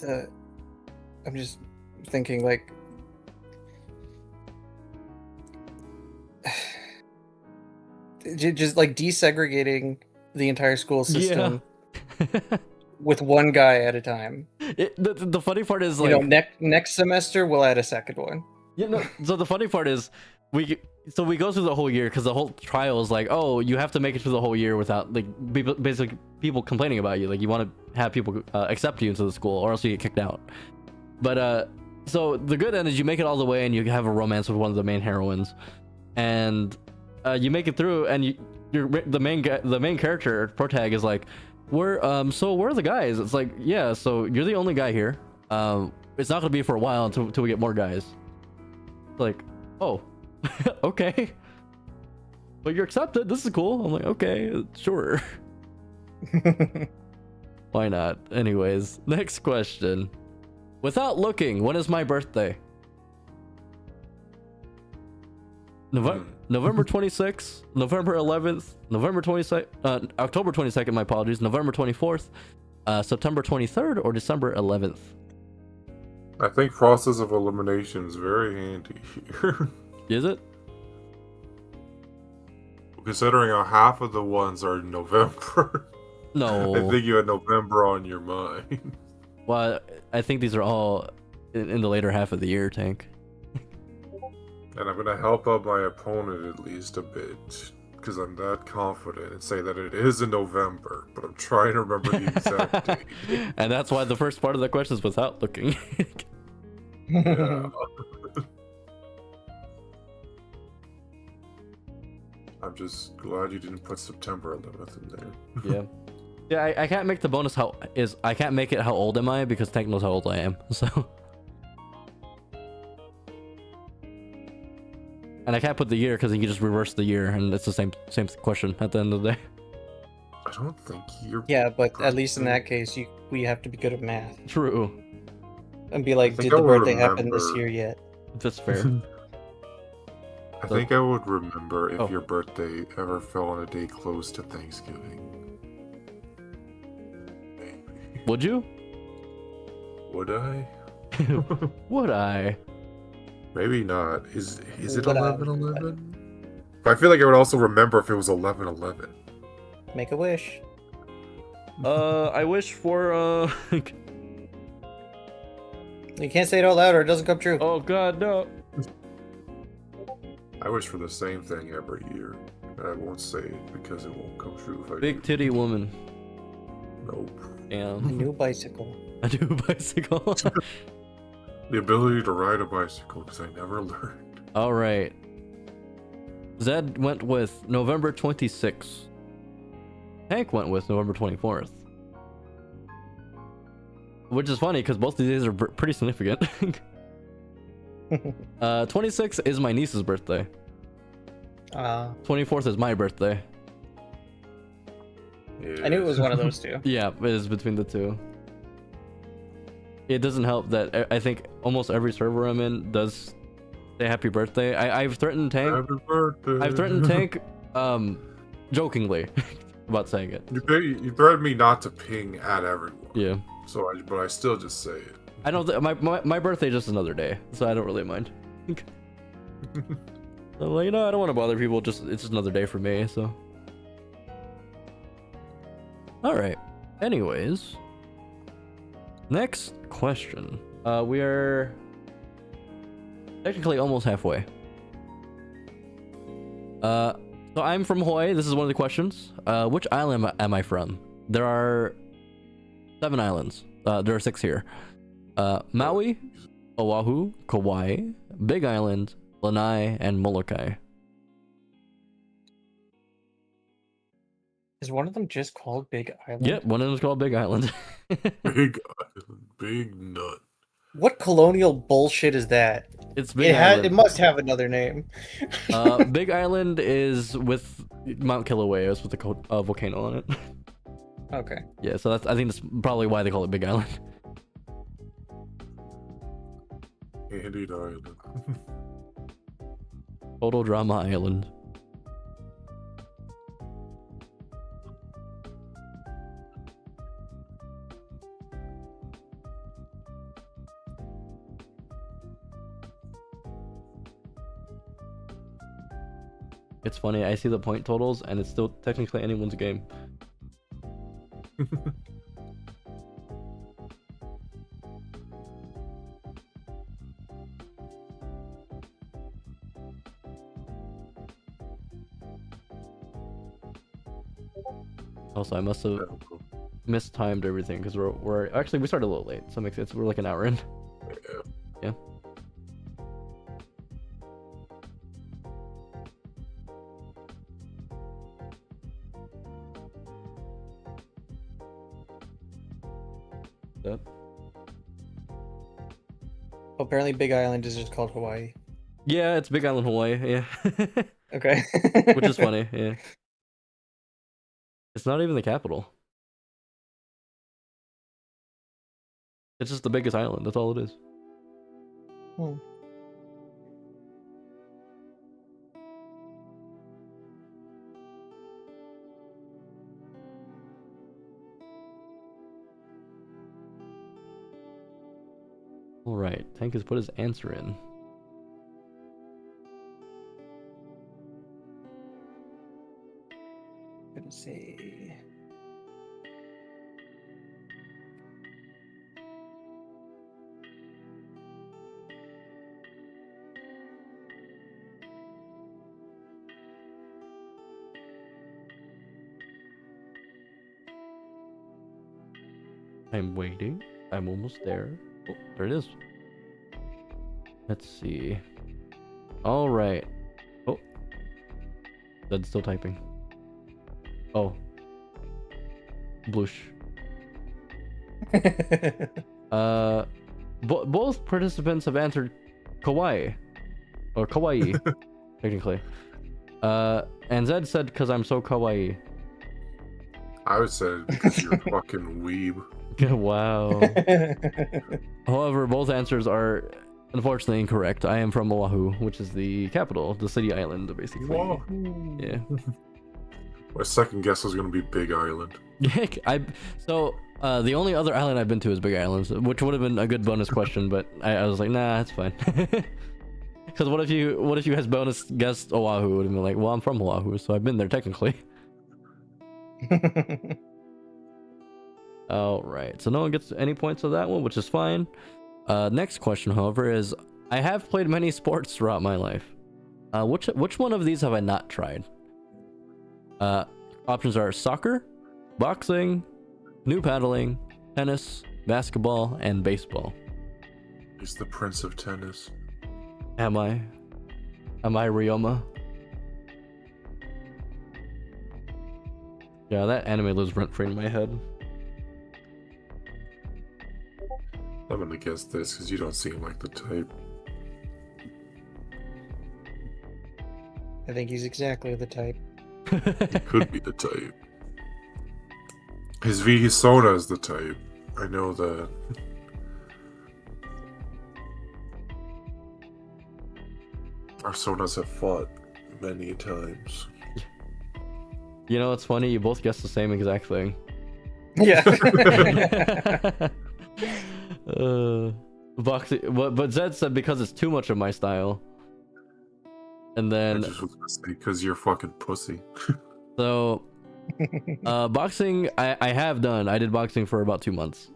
I'm just thinking like just like desegregating the entire school system with one guy at a time. The funny part is, like, you know, next semester we'll add a second one. You know, so the funny part is we go through the whole year, because the whole trial is like, oh, you have to make it through the whole year without like basically people complaining about you. Like, you want to have people accept you into the school, or else you get kicked out. But so the good end is you make it all the way and you have a romance with one of the main heroines, and you make it through, and the main character protag is like, so where are the guys? It's like, yeah, so you're the only guy here. It's not gonna be for a while until we get more guys. It's like, oh, okay, but you're accepted. This is cool. I'm like, okay, sure. Why not? Anyways, next question. Without looking, when is my birthday? November 26th, November 11th, November 22nd, October 22nd, my apologies, November 24th, September 23rd, or December 11th? I think process of elimination is very handy here. Is it? Considering how half of the ones are in November. No. I think you had November on your mind. Well, I think these are all in the later half of the year, Tank. And I'm gonna help out my opponent at least a bit, because I'm that confident, and say that it is in November, but I'm trying to remember the exact date. And that's why the first part of the question is without looking. Yeah. I'm just glad you didn't put September 11th in there. Yeah. Yeah, I can't make the bonus I can't make it how old am I, because Tank knows how old I am, so. And I can't put the year, because you can just reverse the year, and it's the same question at the end of the day. I don't think you're... Yeah, but at least in that case, we have to be good at math. True. And be like, did the birthday happen this year yet? That's fair. I think I would remember if your birthday ever fell on a day close to Thanksgiving. Maybe. Would you? Would I? Would I? Maybe not. Is it Would I? 11/11? But I feel like I would also remember if it was 11/11. Make a wish. I wish for You can't say it out loud or it doesn't come true. Oh god, no. I wish for the same thing every year. And I won't say it because it won't come true if I Big titty woman. Nope. A Damn. new bicycle. A new bicycle. The ability to ride a bicycle, because I never learned. All right. Zed went with November 26th. Hank went with November 24th. Which is funny because both of these are pretty significant. 26 is my niece's birthday. 24th is my birthday. I knew it was one of those two. Yeah, it is between the two. It doesn't help that I think almost every server I'm in does say happy birthday. I've threatened Tank. Happy birthday. I've threatened Tank, jokingly about saying it. You threatened me not to ping at everyone. Yeah. But I still just say it. I don't. My birthday is just another day, so I don't really mind. So, well, I don't want to bother people. It's just another day for me. So. All right. Anyways, next question. We are technically almost halfway. So I'm from Hawaii. This is one of the questions. Which island am I from? There are 7 islands. There are 6 here. Maui, Oahu, Kauai, Big Island, Lanai, and Molokai. Is one of them just called Big Island? Yep, one of them is called Big Island. Big island, big nut. What colonial bullshit is that? It's Big Island. It must have another name. Big Island is with Mount Kilauea. It's with a volcano on it. Okay. Yeah, so I think that's probably why they call it Big Island. Candied Island. Total Drama Island. It's funny, I see the point totals and it's still technically anyone's game. Also, I must have mistimed everything because we're actually we started a little late, so it makes sense. We're like an hour in. Yeah. Yep. Apparently, Big Island is just called Hawaii. Yeah, it's Big Island, Hawaii. Yeah. Okay. Which is funny. Yeah. It's not even the capital. It's just the biggest island. That's all it is. Hmm. All right. Tank has put his answer in. Gonna say. I'm waiting. I'm almost there. Oh, there it is. Let's see. All right. Oh, that's still typing. Oh, bloosh. Both participants have answered Kauai, or Kawaii, technically. And Zed said, "Because I'm so kawaii." I would say because you're a fucking weeb. Wow. However, both answers are unfortunately incorrect. I am from Oahu, which is the capital, the city island, basically. Whoa. Yeah. My second guess was gonna be Big Island. So the only other island I've been to is Big Island, which would have been a good bonus question, but I was like, nah, that's fine. Because what if you guys bonus guessed Oahu? Would have been like, well, I'm from Oahu, so I've been there technically. All right, so no one gets any points of that one, which is fine. Next question, however, is I have played many sports throughout my life. Which one of these have I not tried? Options are soccer, boxing, canoe paddling, tennis, basketball, and baseball. He's the prince of tennis. Am I? Am I Ryoma? Yeah, that anime lives rent free in my head. I'm gonna guess this because you don't seem like the type. I think he's exactly the type. He could be the type. His Visona is the type. I know that. Our Sonas have fought many times. You know, it's funny. You both guessed the same exact thing. Yeah. Boxing, but Zed said because it's too much of my style. And I then just was gonna say because you're fucking pussy. so boxing I have done. I did boxing for about 2 months.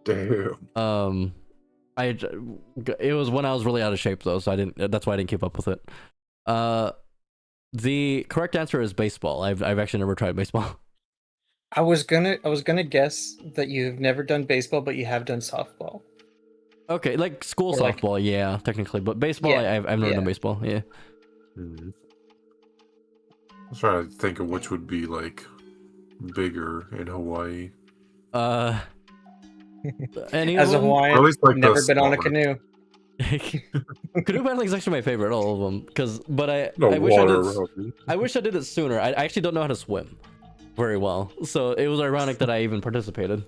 Damn. It was when I was really out of shape though, so that's why I didn't keep up with it. The correct answer is baseball. I've actually never tried baseball. I was gonna guess that you've never done baseball, but you have done softball. Okay, like school Or like- softball, yeah, technically, but baseball, Yeah, I've never yeah. done baseball. Yeah. I was trying to think of which would be like bigger in Hawaii. Any As a of them? Hawaiian, Or at least, like, never the been on a smaller. canoe. Canoe paddling is actually my favorite, all of them. No I wish I water did. around me. I wish I did it sooner. I actually don't know how to swim very well, so it was ironic that I even participated.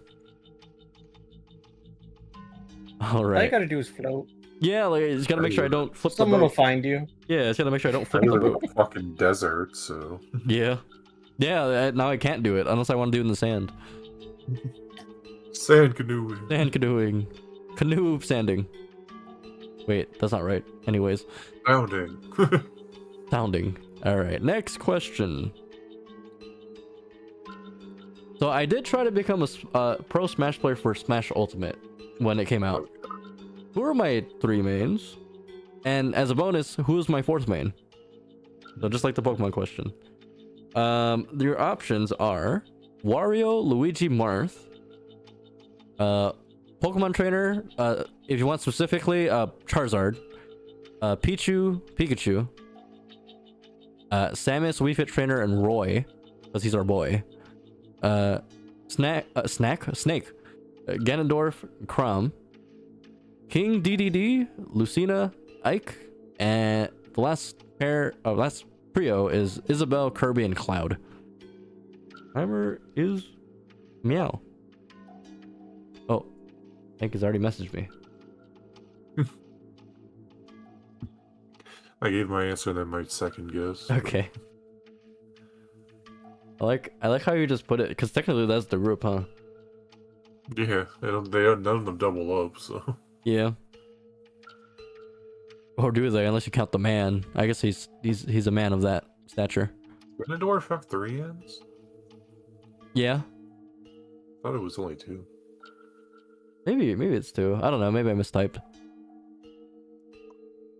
All All you right. gotta do is float. Yeah, like just gotta make sure I don't flip the Someone will boat. find you. Yeah, just gotta make sure I don't I flip the live in boat. a fucking desert, so Yeah. Yeah. Now I can't do it unless I want to do it in the sand. sand canoeing. Sand canoeing. Canoe sanding. Wait, that's not right. Anyways, Sounding. sounding. All right. Next question. So I did try to become a pro Smash player for Smash Ultimate when it came out. Who are my 3 mains? And as a bonus, who is my 4th main? So just like the Pokemon question. Your options are Wario, Luigi, Marth, Pokemon Trainer, if you want specifically, Charizard, Pichu, Pikachu, Samus, Wii Fit Trainer, and Roy, because he's our boy. Snake, Ganondorf, Chrom, King DDD, Lucina, Ike, and the last trio is Isabelle, Kirby, and Cloud. Timer is meow. Oh, Hank has already messaged me. I gave my answer, then my second guess. Okay. I like how you just put it, because technically that's the group, huh? Yeah, none of them double up, so. Yeah. Or do they? Unless you count the man. I guess he's a man of that stature. Ganondorf have 3 ends? Yeah. Thought it was only 2. Maybe it's 2. I don't know. Maybe I mistyped.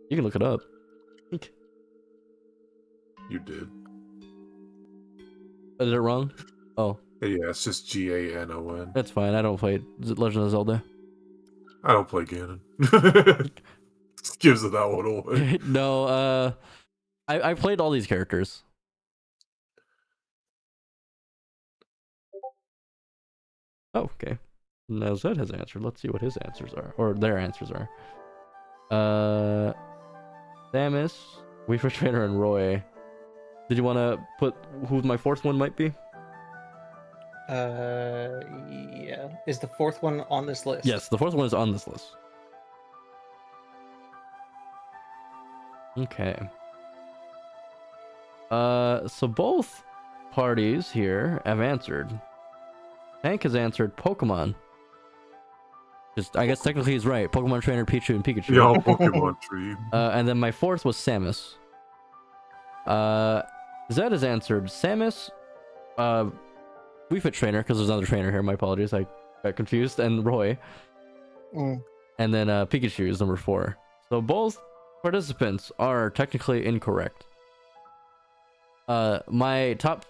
You can look it up. You did. I did it wrong? Oh, Yeah, it's just Ganon. that's fine. I don't play Legend of Zelda. I don't play Ganon. Just gives it that one away. No, I played all these characters. Oh, okay. Now Zed has answered. Let's see what his answers are, or their answers are. Samus, Wii Fit Trainer, and Roy. Did you want to put who my 4th one might be? Yeah. Is the 4th one on this list? Yes, the 4th one is on this list. Okay. So both parties here have answered. Hank has answered Pokemon. Just, I guess technically he's right. Pokemon Trainer, Pichu, and Pikachu. Yo, Pokemon Tree. And then my 4th was Samus. Zed has answered Samus, Wii Fit Trainer, because there's another trainer here. My apologies, I got confused. And Roy. Mm. And then Pikachu is number 4. So both participants are technically incorrect. My top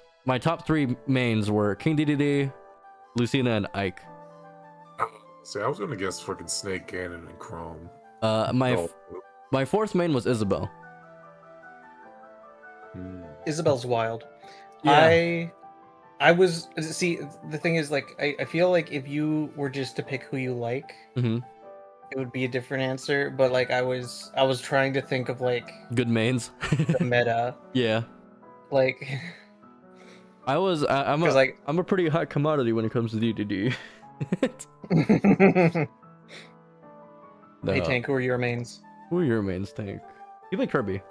3 mains were King DDD, Lucina, and Ike. See, I was gonna guess fucking Snake, Ganon, and Chrome. My my fourth main was Isabel. Isabel's wild. Yeah. I was see the thing is like I feel like if you were just to pick who you like, Mm-hmm. it would be a different answer. But like I was trying to think of like Good mains. the meta, Yeah. like I'm because like a pretty hot commodity when it comes to DDD. hey No. Tank, who are your mains? Who are your mains, Tank? You like Kirby.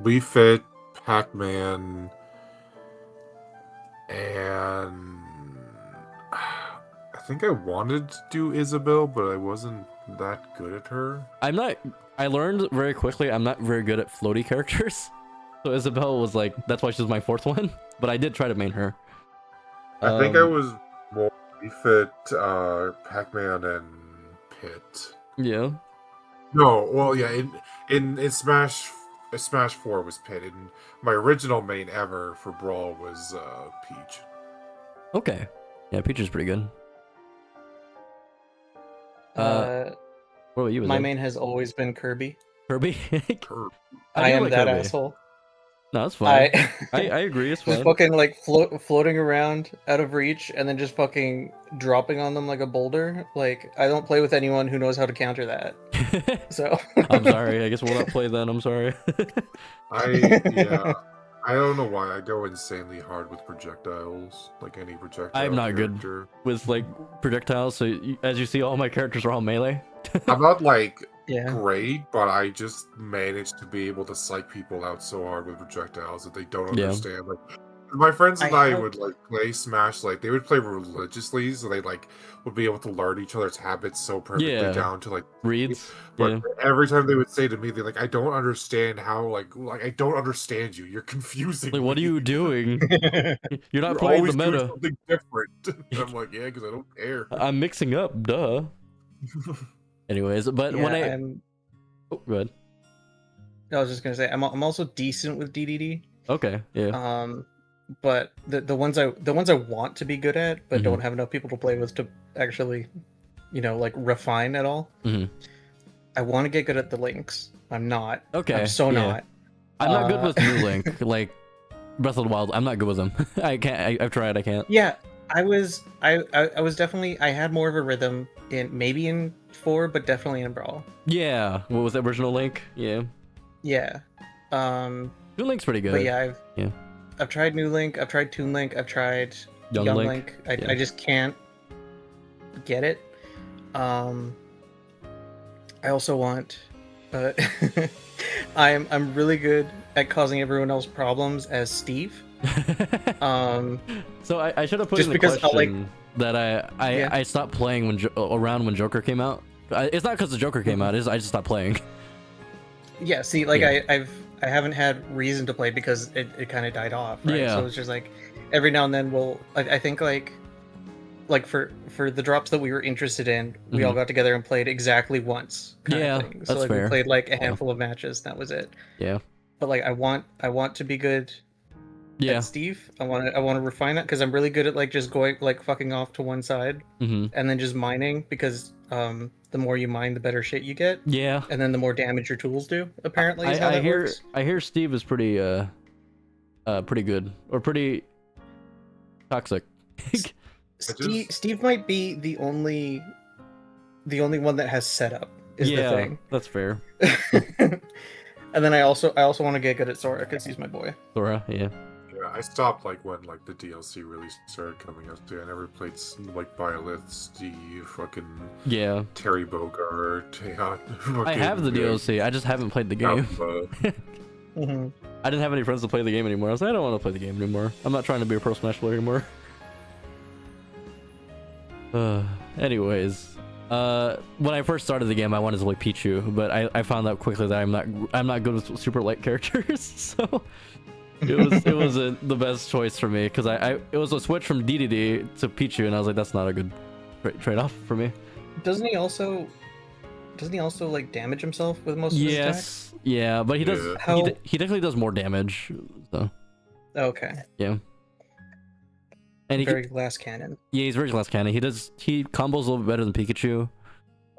Wii Fit, Pac-Man, and I think I wanted to do Isabel, but I wasn't that good at her. I learned very quickly I'm not very good at floaty characters. So Isabel was like, that's why she's my fourth one. But I did try to main her. I think I was more Wii Fit, Pac-Man, and Pit. Yeah. No, well, yeah, in Smash 4 was Pit, and my original main ever for Brawl was Peach. Okay. Yeah, Peach is pretty good. What about you? My main has always been Kirby. Kirby? I am like that Kirby. asshole. No, that's fine. I I agree, it's just fine. fucking like floating around out of reach and then just fucking dropping on them like a boulder. Like I don't play with anyone who knows how to counter that. So I'm sorry. I guess we'll not play then. I'm sorry. Yeah. I don't know why I go insanely hard with projectiles, like any projectile. I'm not character. good with like projectiles. So as you see, all my characters are all melee. I'm not like yeah. great, but I just managed to be able to psych people out so hard with projectiles that they don't understand. Like my friends and I would like play Smash, like they would play religiously, so they like would be able to learn each other's habits so perfectly down to like reads. But every time they would say to me, they're like, "I don't understand how like I don't understand you. You're confusing. Like, what are you doing? You're not You're playing always the meta. doing something different." And I'm like, "Yeah, because I don't care." I'm mixing up. Duh. Anyways, but when oh, go ahead. I was just gonna say I'm also decent with DDD. Okay. Yeah. But the ones I want to be good at, but don't have enough people to play with to actually, like refine at all. I want to get good at the links. I'm not. Okay. I'm so not. I'm not good with New Link. Like Breath of the Wild, I'm not good with them. I can't. I've tried. I can't. Yeah, I was definitely. I had more of a rhythm maybe in 4, but definitely in Brawl. Yeah. What was the original Link? Yeah. Yeah. New Link's pretty good. But yeah, I've tried New Link. I've tried Toon Link. I've tried Young Link. I just can't get it. I also want. I'm really good at causing everyone else problems as Steve. So I should have put just in the because question that I stopped playing around when Joker came out. It's not because the Joker came out. I just stopped playing. Yeah. See, like I haven't had reason to play because it kind of died off. Right? Yeah. So it's just like every now and then I think like for the drops that we were interested in, we all got together and played exactly once. Yeah, of thing. So that's like fair. we played like a handful of matches. And that was it. Yeah. But like I want to be good. Yeah. At Steve, I want to refine that because I'm really good at like just going like fucking off to one side and then just mining because the more you mine, the better shit you get. Yeah. And then the more damage your tools do. Apparently, is how I that hear works. I hear Steve is pretty good or pretty toxic. Steve might be the only one that has setup. Is the thing. That's fair. And then I also want to get good at Sora because he's my boy. Sora, yeah. Yeah, I stopped like when like the DLC really started coming up. I never played like Violet, Steve, fucking Terry Bogard. I have the DLC. I just haven't played the game. I didn't have any friends to play the game anymore. I was like, I don't want to play the game anymore. I'm not trying to be a pro Smash player anymore. Anyways, when I first started the game, I wanted to play Pichu, but I found out quickly that I'm not good with super light characters, so it wasn't the best choice for me because it was a switch from DDD to Pichu, and I was like, that's not a good trade-off for me. Doesn't he also like damage himself with most of his attacks? Yeah, but he does. He definitely does more damage. So. Okay. Yeah. And he Very glass cannon. yeah, he's very glass cannon. He combos a little bit better than Pikachu,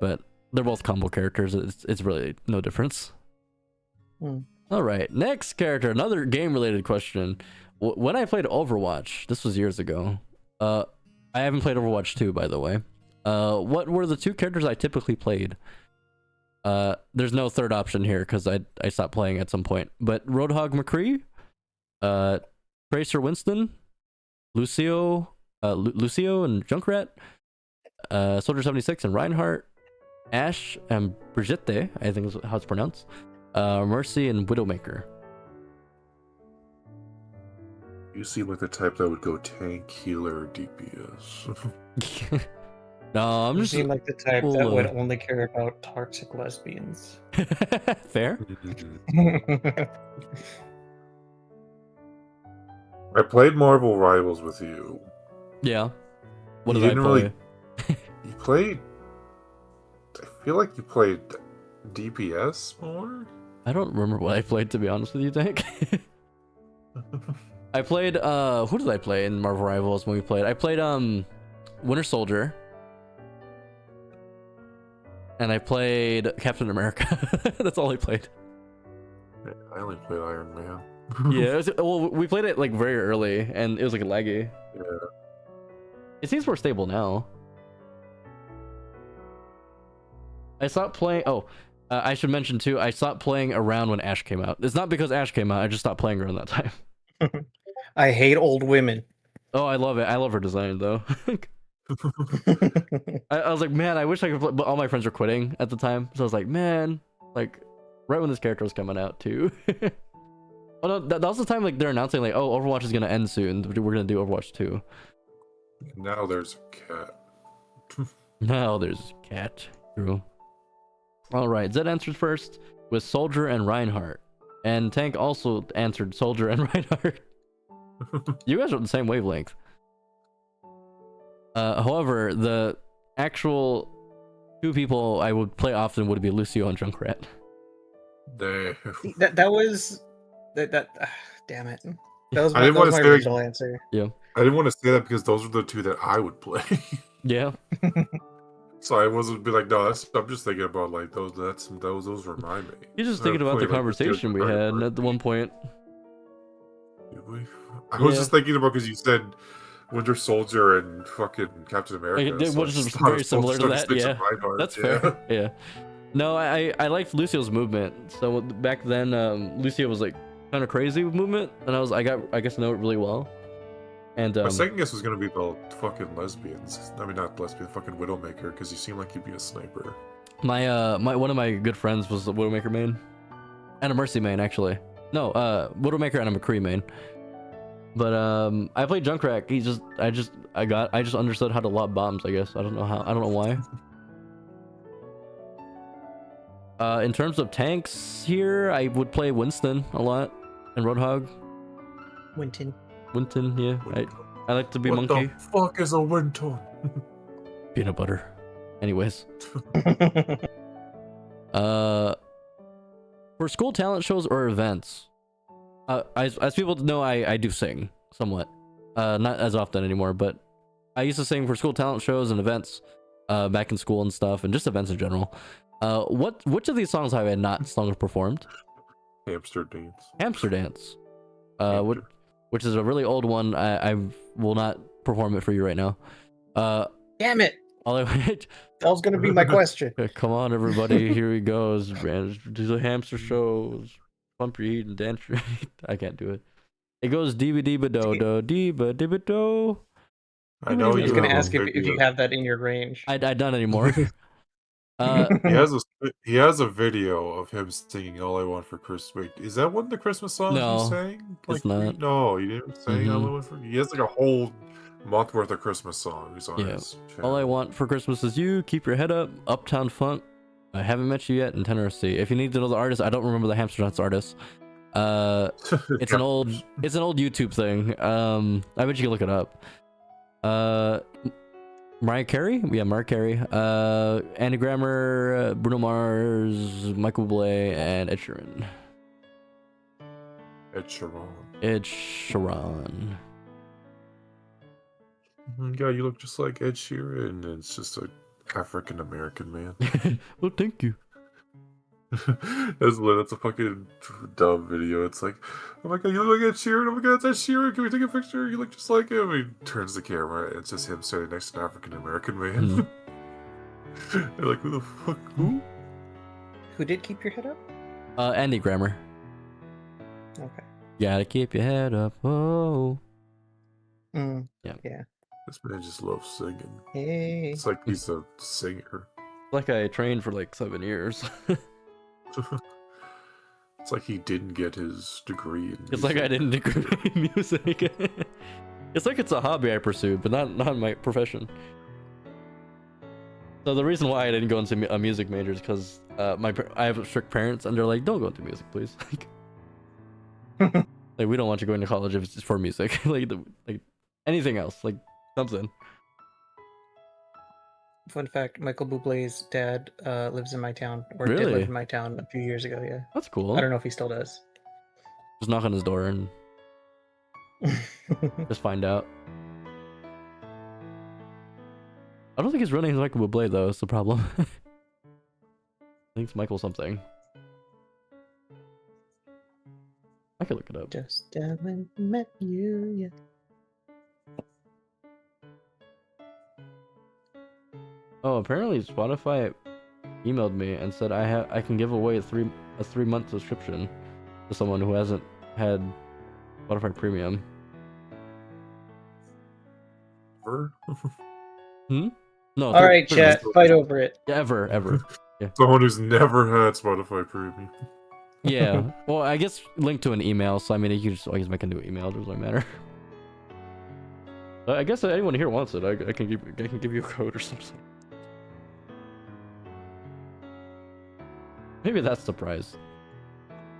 but they're both combo characters. It's really no difference. All right, next character. Another game related question. When I played Overwatch, this was years ago. I haven't played Overwatch 2, by the way. What were the 2 characters I typically played? There's no third option here because I stopped playing at some point. But Roadhog McCree, Tracer Winston, Lucio and Junkrat, Soldier 76 and Reinhardt, Ash and Brigitte, I think is how it's pronounced, Mercy and Widowmaker. You seem like the type that would go tank, healer, or DPS. No, I'm You just seem like the type that would only care about toxic lesbians. fair. I played Marvel Rivals with you. Yeah. What You did I didn't play? You played. I feel like you played DPS more. I don't remember what I played, to be honest with you, Tank. I played who did I play in Marvel Rivals when we played? I played Winter Soldier. And I played Captain America. That's all I played. I only played Iron Man. Yeah, well, we played it like very early, and it was like laggy. Yeah. It seems more stable now. I stopped playing. Oh, I should mention too. I stopped playing around when Ash came out. It's not because Ash came out. I just stopped playing around that time. I hate old women. Oh, I love it. I love her design though. I was like, man, I wish I could play, but all my friends were quitting at the time, so I was like, man, like right when this character was coming out too. Oh no, that was the time like they're announcing like, oh, Overwatch is gonna end soon. We're gonna do Overwatch 2. Now there's a cat. Now there's a cat. True. All right, Zed answered first with Soldier and Reinhardt, and Tank also answered Soldier and Reinhardt. You guys are on the same wavelength. However, the actual 2 people I would play often would be Lucio and Junkrat. That was damn it. That was I didn't that want was to my say original answer. Yeah. I didn't want to say that because those are the 2 that I would play. Yeah. So I wasn't be like, no, I'm just thinking about like those. Those were my main. You're just thinking about the conversation we had at one point. I was just thinking about because you said Winter Soldier and fucking Captain America. It was just very similar to that. Yeah, that's fair. Yeah. No, I liked Lucio's movement. So back then, Lucio was like kind of crazy with movement, and I guess know it really well. And my second guess was gonna be the fucking lesbians. I mean, not lesbian, fucking Widowmaker, because you seem like you'd be a sniper. My one of my good friends was the Widowmaker main, and a Mercy main actually. No, Widowmaker and a McCree main. But I played Junkrat. I just understood how to lob bombs. I guess I don't know how. I don't know why. In terms of tanks here, I would play Winston a lot and Roadhog. Winton, yeah. I like to be what monkey. What the fuck is a Winton? Peanut butter. Anyways. For school talent shows or events, as people know, I do sing somewhat. Not as often anymore, but I used to sing for school talent shows and events back in school and stuff, and just events in general. Which of these songs have I not sung or performed? Hamster Dance. Hamster Dance. Which is a really old one. I will not perform it for you right now. damn it! All I That was gonna be my question. Come on, everybody, here he goes. Do the hamster shows. Pump your heat and dance your heat. I can't do it. It goes diba diba do do diba diba do. I know I was you gonna have ask a if you video. have that in your range. I don't anymore. He has a video of him singing "All I Want for Christmas." Wait, is that one of the Christmas songs No, you sang? it's not. No, you didn't sing "All I Want for." He has like a whole month worth of Christmas songs on his channel. All I want for Christmas is you. Keep your head up. Uptown Funk. I haven't met you yet in Tennessee. If you need to know the artist, I don't remember the Hamster Dance artist. It's an old YouTube thing. I bet you can look it up. Mariah Carey? Yeah, Mariah Carey. Andy Grammer, Bruno Mars, Michael Bublé, and Ed Sheeran. Ed Sheeran. Ed Sheeran. Yeah, you look just like Ed Sheeran, and it's just a African American man. Well, thank you. That's a fucking dumb video. It's like, oh my god, you look like Ed Sheeran. Oh my god, it's Ed Sheeran. Can we take a picture? You look just like him. He turns the camera, and it's just him standing next to an African American man. They're like, who the fuck? Who? Who did keep your head up? Andy Grammer. Okay. Gotta keep your head up. Oh. Mm, Yeah. Yeah. This man just loves singing. Hey. It's like he's a singer. Like I trained for like 7 years. It's like he didn't get his degree in It's like I music. didn't degree in music. It's like it's a hobby I pursued, but not my profession. So the reason why I didn't go into a music major is because I have strict parents, and they're like, "Don't go into music, please." Like we don't want you going to college if it's for music. like anything else, like something. Fun fact: Michael Bublé's dad lives in my town, or did Really? live in my town a few years ago. Yeah. That's cool. I don't know if he still does. Just knock on his door and just find out. I don't think he's running Michael Bublé though. It's the problem. I think it's Michael something. I could look it up. Just when I met you, yeah. Oh, apparently Spotify emailed me and said I can give away a 3-month subscription to someone who hasn't had Spotify Premium. Ever? No. All right, pretty much chat, fight over it. Ever. Someone who's never had Spotify Premium. Yeah. Well, I guess linked to an email, so I mean, you can just always make a new email. It doesn't matter. I guess if anyone here wants it, I can give you a code or something. Maybe that's the price.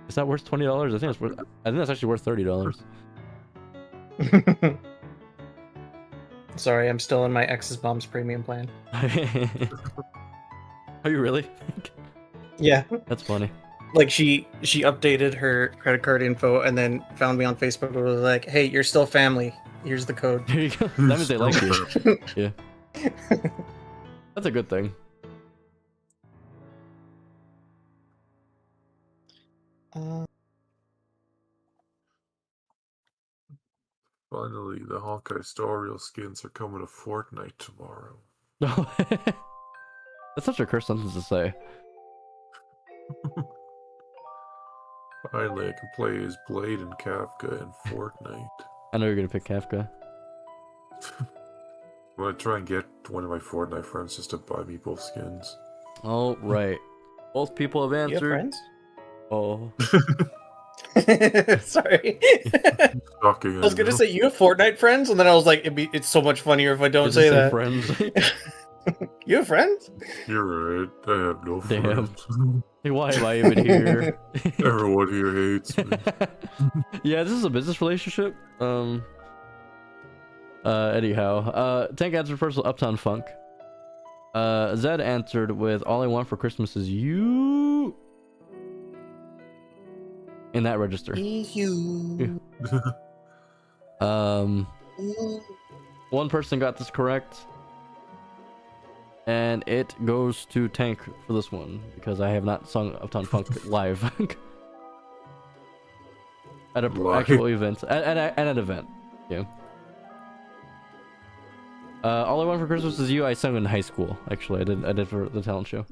Is that worth $20? I think that's actually worth $30. Sorry, I'm still in my ex's mom's premium plan. Are you really? Yeah. That's funny. Like she updated her credit card info and then found me on Facebook and was like, "Hey, you're still family. Here's the code." There you go. That means they like you. Yeah. That's a good thing. Finally, the Hawkeye Star Rail skins are coming to Fortnite tomorrow. That's such a cursed sentence to say. Finally, I can play as Blade and Kafka in Fortnite. I know you're gonna pick Kafka. I'm gonna try and get one of my Fortnite friends just to buy me both skins. All right. Both people have You have answered. friends? Oh. Sorry. Shocking. I was gonna say you have Fortnite friends, and then I was like, it's so much funnier if I don't Does say it that. friends? You have friends? You're right. I have no Damn. friends. Hey, why am I even here? Everyone here hates me. Yeah, this is a business relationship. Anyhow, Tank answered first with Uptown Funk. Zed answered with All I Want for Christmas Is You. In that register. You. One person got this correct. And it goes to Tank for this one because I have not sung Uptown Funk live at an actual event. At an event. Yeah. All I Want for Christmas Is You. I sang in high school. Actually, I did for the talent show.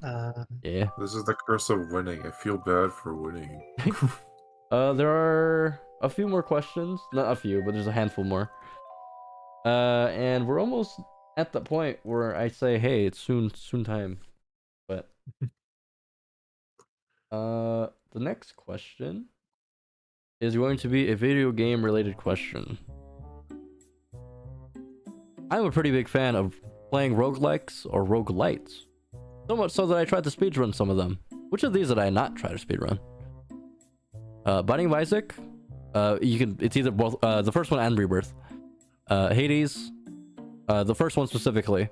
Yeah. This is the curse of winning. I feel bad for winning. There are a few more questions. Not a few, but there's a handful more. And we're almost at the point where I say, hey, it's soon time. But the next question is going to be a video game related question. I'm a pretty big fan of playing roguelikes or roguelites. So much so that I tried to speedrun some of them. Which of these did I not try to speedrun? Binding of Isaac. It's either both the first one and Rebirth. Hades. The first one specifically.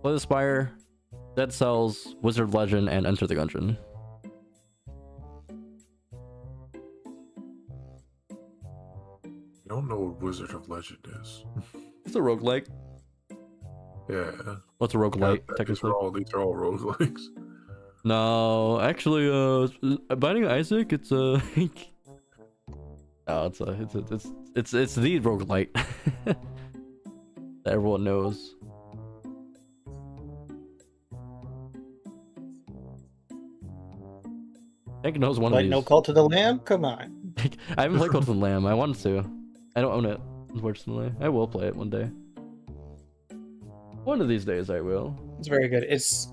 Slay the Spire, Dead Cells, Wizard of Legend, and Enter the Gungeon. I don't know what Wizard of Legend is. It's a roguelike. Yeah. What's a roguelite, These technically? are all roguelikes. No, actually, Binding of Isaac, it's a. No, it's the roguelite that everyone knows. Hank knows one of Like these. no Cult of the Lamb? Come on. I haven't played Cult of the Lamb. I wanted to. I don't own it, unfortunately. I will play it one day. One of these days, I will. It's very good. It's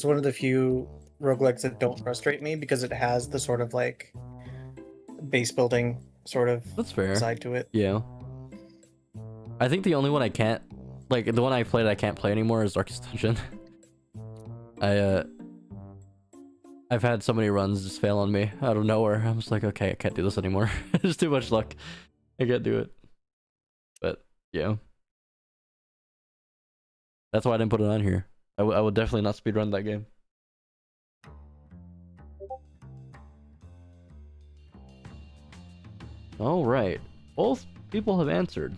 one of the few roguelikes that don't frustrate me because it has the sort of like base building sort of That's fair. side to it. Yeah. I think the only one I can't, like the one I played I can't play anymore is Darkest Dungeon. I've had so many runs just fail on me out of nowhere. I'm just like, okay, I can't do this anymore. There's too much luck. I can't do it. But yeah. That's why I didn't put it on here. I would definitely not speedrun that game. All right. Both people have answered.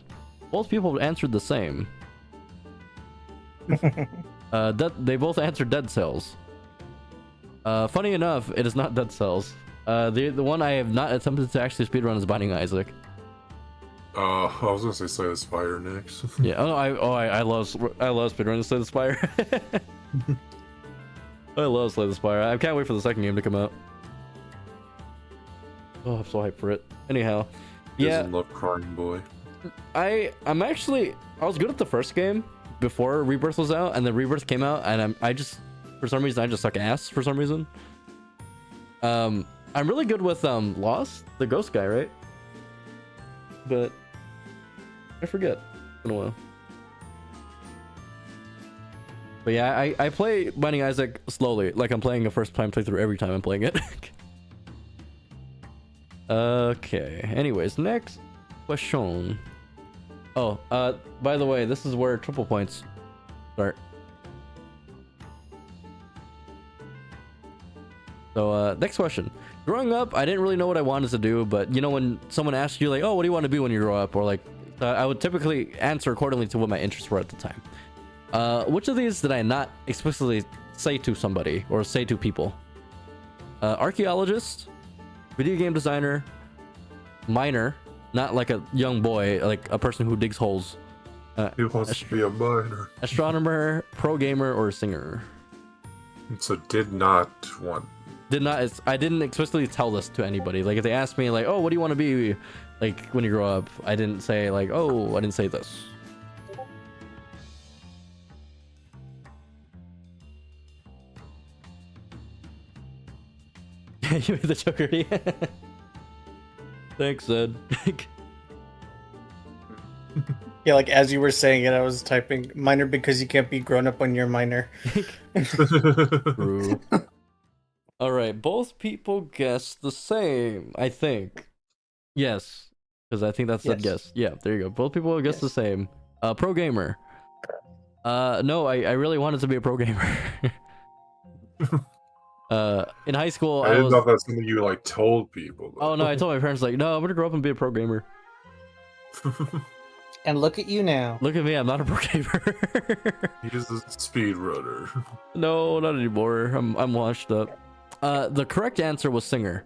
Both people have answered the same. They both answered Dead Cells. Funny enough, it is not Dead Cells. The one I have not attempted to actually speedrun is Binding of Isaac. I was gonna say Slay the Spire next. Yeah. I love speedrunning Slay the Spire. I love Slay the Spire. I can't wait for the second game to come out. Oh, I'm so hyped for it. Anyhow, yeah. Doesn't love Crying Boy. I was good at the first game before Rebirth was out, and then Rebirth came out, and I just for some reason I just suck ass for some reason. I'm really good with Lost, the ghost guy, right? But I forget. It's been a while. But yeah, I play Binding Isaac slowly, like I'm playing a first time playthrough every time I'm playing it. Okay. Anyways, next question. Oh, by the way, this is where triple points start. So, next question. Growing up, I didn't really know what I wanted to do, but you know, when someone asks you like, "Oh, what do you want to be when you grow up?" or like, I would typically answer accordingly to what my interests were at the time. Which of these did I not explicitly say to somebody or say to people? Archaeologist, video game designer, miner, not like a young boy, like a person who digs holes. He wants to be a miner. Astronomer, pro gamer, or singer. So did not want. I didn't explicitly tell this to anybody. Like if they asked me like, "Oh, what do you want to be like when you grow up?" I didn't say like, "Oh," I didn't say this. You made the Joker. Thanks, Ed. Yeah, like as you were saying it, I was typing minor because you can't be grown up when you're minor. True. All right, both people guessed the same, I think. Yes, because I think that's the guess. Yeah, there you go. Both people guessed the same. Pro gamer. No, I really wanted to be a pro gamer. In high school, I didn't know if that's something you like told people. Oh no, I told my parents like, no, I'm gonna grow up and be a pro gamer. And look at you now. Look at me, I'm not a pro gamer. He's a speedrunner. No, not anymore. I'm washed up. The correct answer was singer.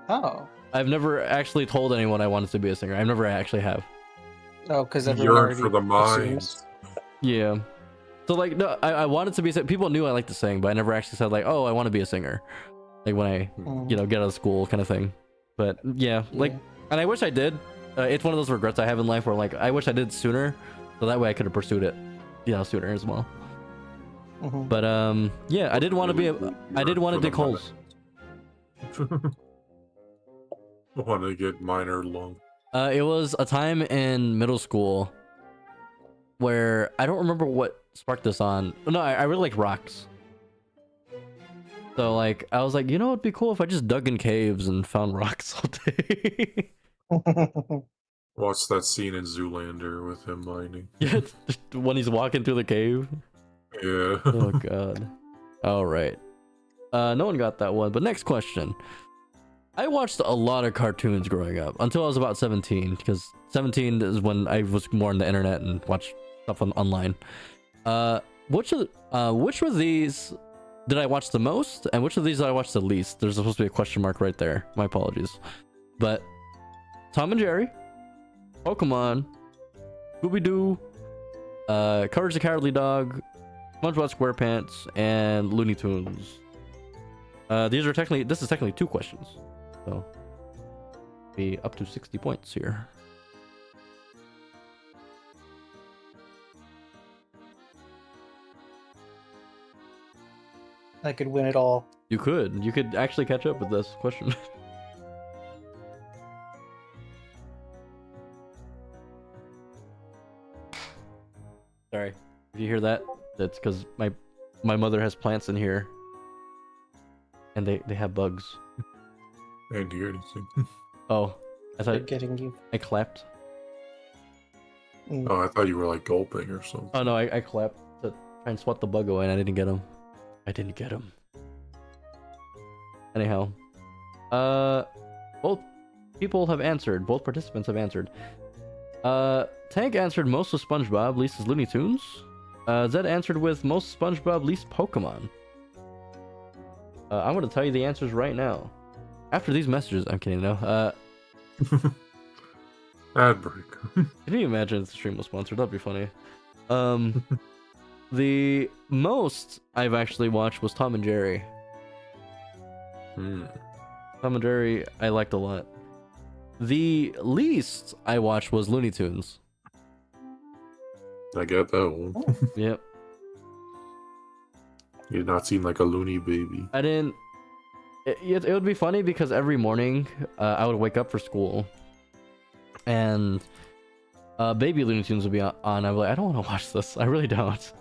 Oh. I've never actually told anyone I wanted to be a singer. I never actually have. Oh, because Yearn everyone already for the minds. assumes. Yeah. So like, no, I wanted to be. People knew I liked to sing, but I never actually said like, oh, I want to be a singer. Like when I, get out of school, kind of thing. But yeah, like, and I wish I did. It's one of those regrets I have in life where like I wish I did sooner, so that way I could have pursued it, sooner as well. But yeah, I did want to be I did want to dig holes. I want to get minor lung. It was a time in middle school where I don't remember what sparked this on. No, I really like rocks. So like I was like, it'd be cool if I just dug in caves and found rocks all day. Watch that scene in Zoolander with him mining. Yeah, when he's walking through the cave. Yeah. Oh god. All right. No one got that one, but next question. I watched a lot of cartoons growing up until I was about 17, because 17 is when I was more on the internet and watched stuff online. Which of these did I watch the most, and which of these did I watch the least? There's supposed to be a question mark right there. My apologies. But Tom and Jerry, Pokemon, Scooby-Doo, Courage the Cowardly Dog, SpongeBob SquarePants, and Looney Tunes. This is technically 2 questions, so be up to 60 points here. I could win it all. You could actually catch up with this question. Sorry if you hear that. That's because my mother has plants in here, and they have bugs. I didn't hear anything. Oh, I They're thought getting you. I clapped. Oh, I thought you were like gulping or something. Oh no, I clapped to try and swat the bug away, and I didn't get him. Anyhow, both people have answered. Both participants have answered. Tank answered most of SpongeBob, least is Looney Tunes. Zed answered with most SpongeBob, least Pokemon. I'm gonna tell you the answers right now. After these messages, I'm kidding. No. Ad break. Can you imagine if the stream was sponsored? That'd be funny. The most I've actually watched was Tom and Jerry. Tom and Jerry, I liked a lot. The least I watched was Looney Tunes. I get that one. Yep. You did not seem like a loony baby. I didn't. It would be funny because every morning I would wake up for school, and Baby Looney Tunes would be on. I'd be like, I don't want to watch this. I really don't.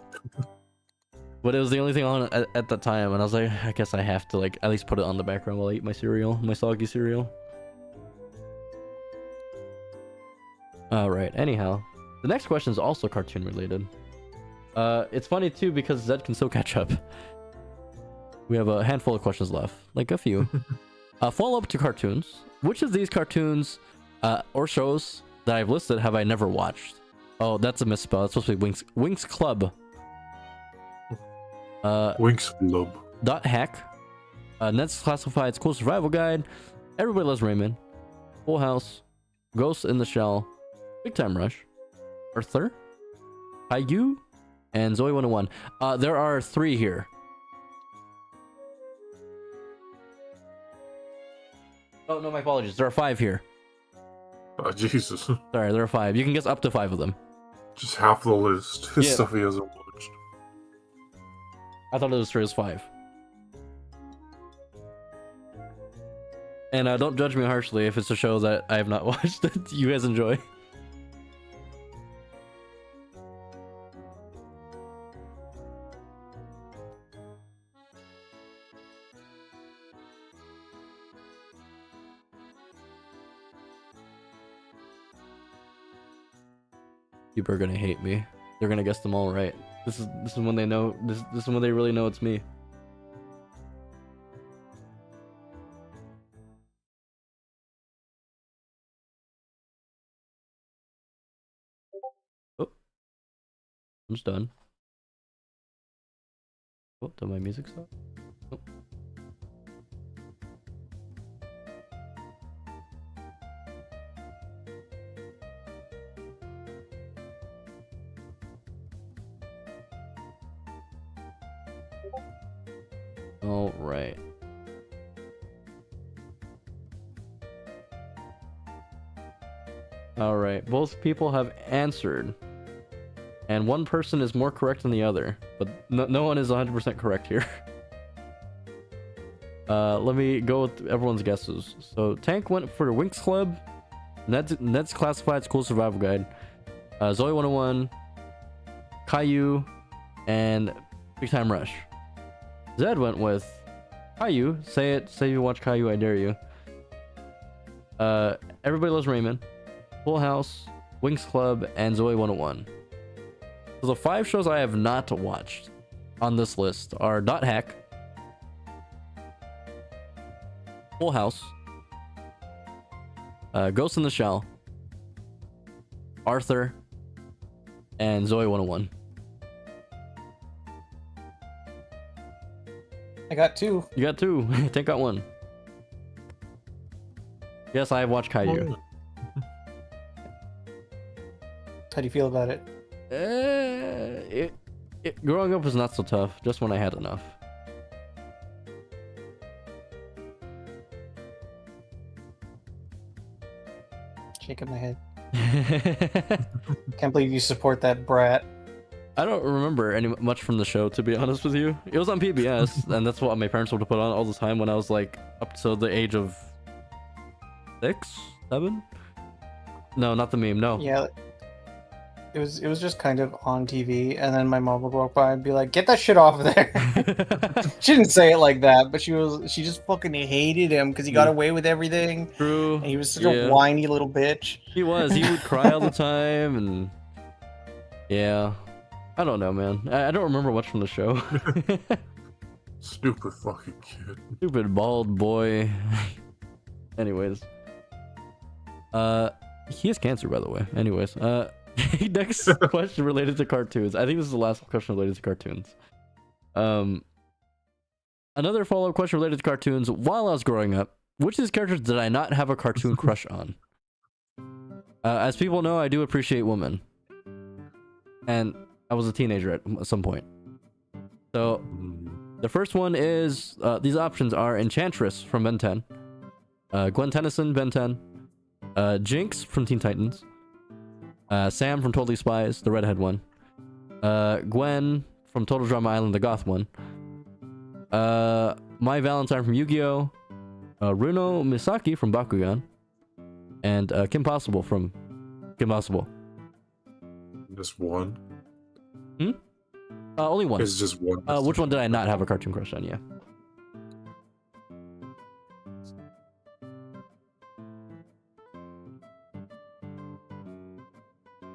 But it was the only thing on at that time, and I was like, I guess I have to like at least put it on the background while I eat my cereal, my soggy cereal. All right. Anyhow, the next question is also cartoon related. It's funny too because Zed can still catch up. We have a handful of questions left, like a few. Follow up to cartoons. Which of these cartoons or shows that I've listed have I never watched? Oh, that's a misspell. It's supposed to be Winx Club. Winx Club. Dot Hack. Ned's Classified School Survival Guide. Everybody Loves Raymond. Full House. Ghost in the Shell. Big Time Rush. Arthur. Caillou. And Zoe 101. There are 3 here. Oh, no, my apologies. There are 5 here. Oh, Jesus. Sorry, there are 5. You can guess up to 5 of them. Just half the list. Yeah. Stuff he hasn't watched. I thought it was 3 as 5. And don't judge me harshly if it's a show that I have not watched that you guys enjoy. People are gonna hate me. They're gonna guess them all right. This is when they know. This is when they really know it's me. Oh, I'm just done. Oh, did my music stop? Oh. All right. All right. Both people have answered, and one person is more correct than the other, but no one is 100% correct here. Let me go with everyone's guesses. So Tank went for Winx Club, Ned's Classified School Survival Guide, Zoe 101, Caillou, and Big Time Rush. Zed went with Caillou. Say it. Say you watch Caillou, I dare you. Everybody Loves Raymond, Full House, Winx Club, and Zoe 101. So the 5 shows I have not watched on this list are Dot Hack, Full House, Ghost in the Shell, Arthur, and Zoe 101. I got 2. You got 2. Tank got 1. Yes, I have watched Caillou. How do you feel about it? Growing up was not so tough, just when I had enough. Shaking my head. Can't believe you support that brat. I don't remember much from the show, to be honest with you. It was on PBS, and that's what my parents would put on all the time when I was like up to the age of 6, 7. No, not the meme. No. Yeah, it was just kind of on TV, and then my mom would walk by and be like, "Get that shit off of there." She didn't say it like that, but she just fucking hated him because he got away with everything. True. And he was such a whiny little bitch. He was. He would cry all the time, and yeah. I don't know, man. I don't remember much from the show. Stupid fucking kid. Stupid bald boy. Anyways. He has cancer, by the way. Anyways. Next question related to cartoons. I think this is the last question related to cartoons. Another follow-up question related to cartoons. While I was growing up, which of these characters did I not have a cartoon crush on? As people know, I do appreciate women. And I was a teenager at some point. So, the first one is, these options are Enchantress from Ben 10, Gwen Tennyson, Ben 10, Jinx from Teen Titans, Sam from Totally Spies, the redhead one, Gwen from Total Drama Island, the goth one, My Valentine from Yu-Gi-Oh!, Runo Misaki from Bakugan, and Kim Possible from Kim Possible. Just one? Only one. It's just one. Which one did I not have a cartoon crush on? Yeah.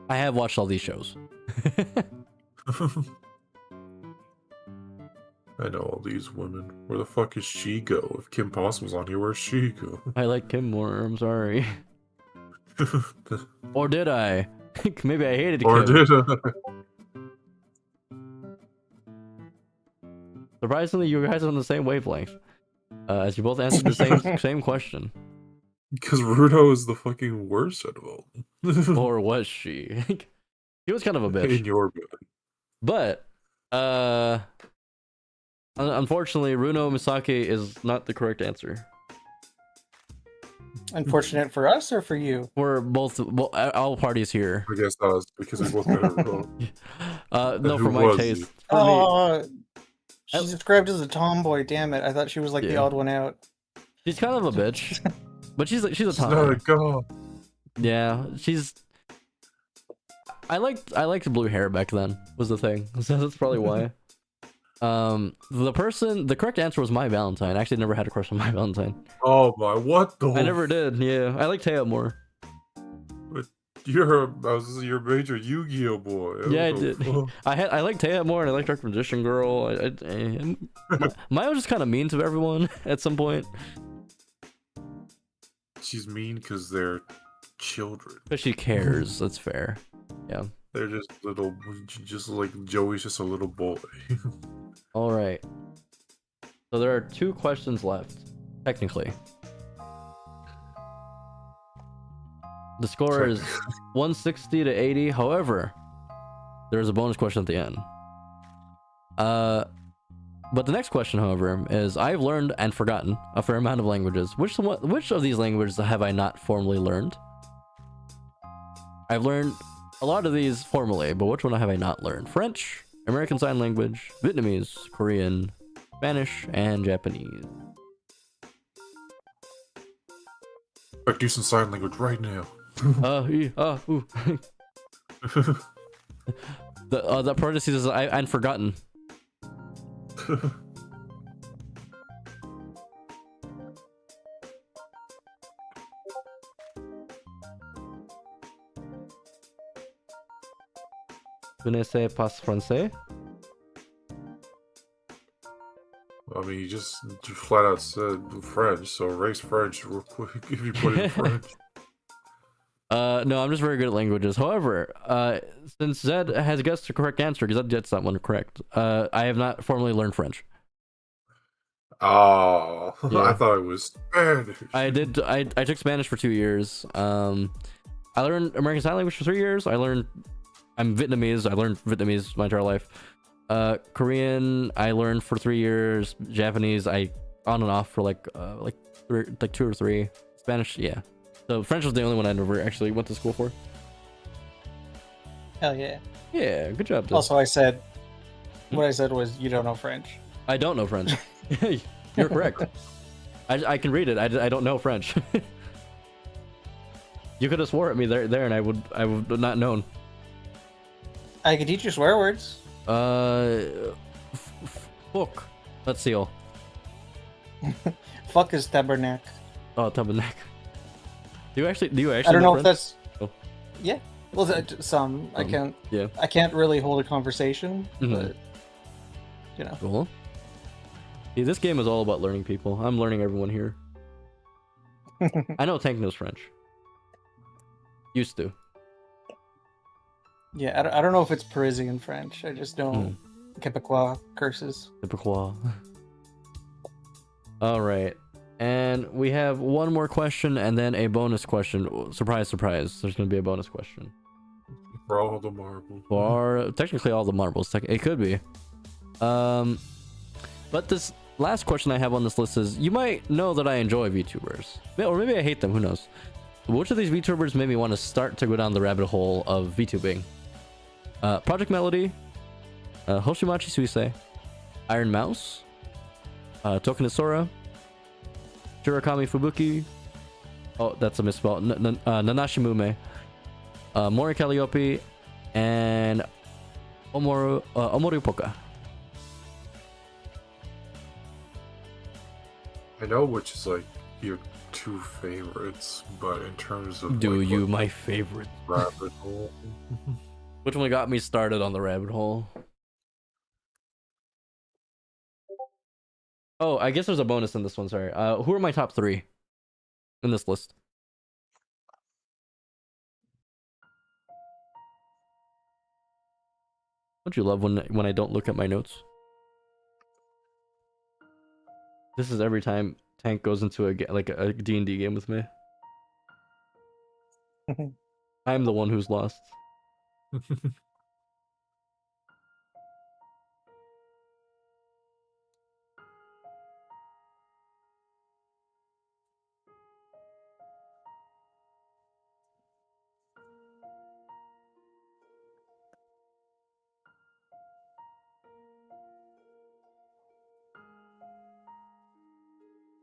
I have watched all these shows. I know all these women. Where the fuck is she go? If Kim Possible's on here, where's she go? I like Kim more. I'm sorry. Or did I? Maybe I hated Kim. Or did I? Surprisingly, you guys are on the same wavelength. As you both answered the same question. Because Rudo is the fucking worst out of all. Or was she? He was kind of a bitch. In your bed. But, unfortunately, Runo Misaki is not the correct answer. Unfortunate for us or for you? For both, all parties here. I guess that was because we both got it wrong. No, for my taste. For me, she's described as a tomboy. Damn it! I thought she was like the odd one out. She's kind of a bitch, but she's a She's tomboy. not a god. Yeah, she's. I liked blue hair back then. Was the thing, so that's probably why. The correct answer was My Valentine. I actually never had a crush on My Valentine. Oh my, what the? I never did. Yeah, I like Taya more. But you're your major Yu-Gi-Oh boy. Yeah, I did. I liked Taya more, and I liked Dark Magician Girl. Maya was just kind of mean to everyone at some point. She's mean because they're children. But she cares. That's fair. Yeah. They're just like Joey's just a little boy. All right. So there are 2 questions left, technically. The score is 160 to 80. However, there's a bonus question at the end. But the next question, however, is I've learned and forgotten a fair amount of languages. Which of these languages have I not formally learned? I've learned a lot of these formally, but which one have I not learned? French, American Sign Language, Vietnamese, Korean, Spanish, and Japanese. Like, do some sign language right now. Ooh. The parentheses is I'm forgotten. Vous ne savez pas français? I mean, you just flat out said French, so erase French real quick if you put in French. No, I'm just very good at languages. However, since Zed has guessed the correct answer, because Zed gets that one correct, I have not formally learned French. Oh, I Yeah. thought it was Spanish. I did. I took Spanish for 2 years. I learned American Sign Language for 3 years. I'm Vietnamese. I learned Vietnamese my entire life. Korean I learned for 3 years. Japanese I on and off for like 2 or 3. Spanish, yeah. So French was the only one I never actually went to school for. Hell yeah. Yeah, good job. Dude. Also, what I said was, you don't know French. I don't know French. You're correct. I can read it. I don't know French. You could have swore at me there, and I would not known. I can teach you swear words. Fuck. Let's see all. Fuck is tabernacle. Oh, tabernacle. Do you actually? I don't know if French? that's. Oh. Yeah. Well, some. I can't. Yeah. I can't really hold a conversation, Mhm. but you know. Cool. See, this game is all about learning people. I'm learning everyone here. I know Tank knows French. Used to. Yeah, I don't know if it's Parisian French. I just know Quebecois curses. Typical. All right. And we have one more question and then a bonus question. Surprise, surprise. There's going to be a bonus question. For all the marbles. For technically all the marbles. It could be. But this last question I have on this list is, you might know that I enjoy VTubers. Or maybe I hate them, who knows. Which of these VTubers made me want to start to go down the rabbit hole of VTubing? Project Melody, Hoshimachi Suisei, Iron Mouse, Tokunisora, Shirakami Fubuki, oh, that's a misspell, Nanashi Mume, Mori Calliope, and Omoru Poka. I know which is like your two favorites, but in terms of Do like, you what my favorite? rabbit hole? Which one got me started on the rabbit hole? Oh, I guess there's a bonus in this one, sorry. Who are my top 3 in this list? Don't you love when I don't look at my notes? This is every time Tank goes into a D&D game with me. I'm the one who's lost.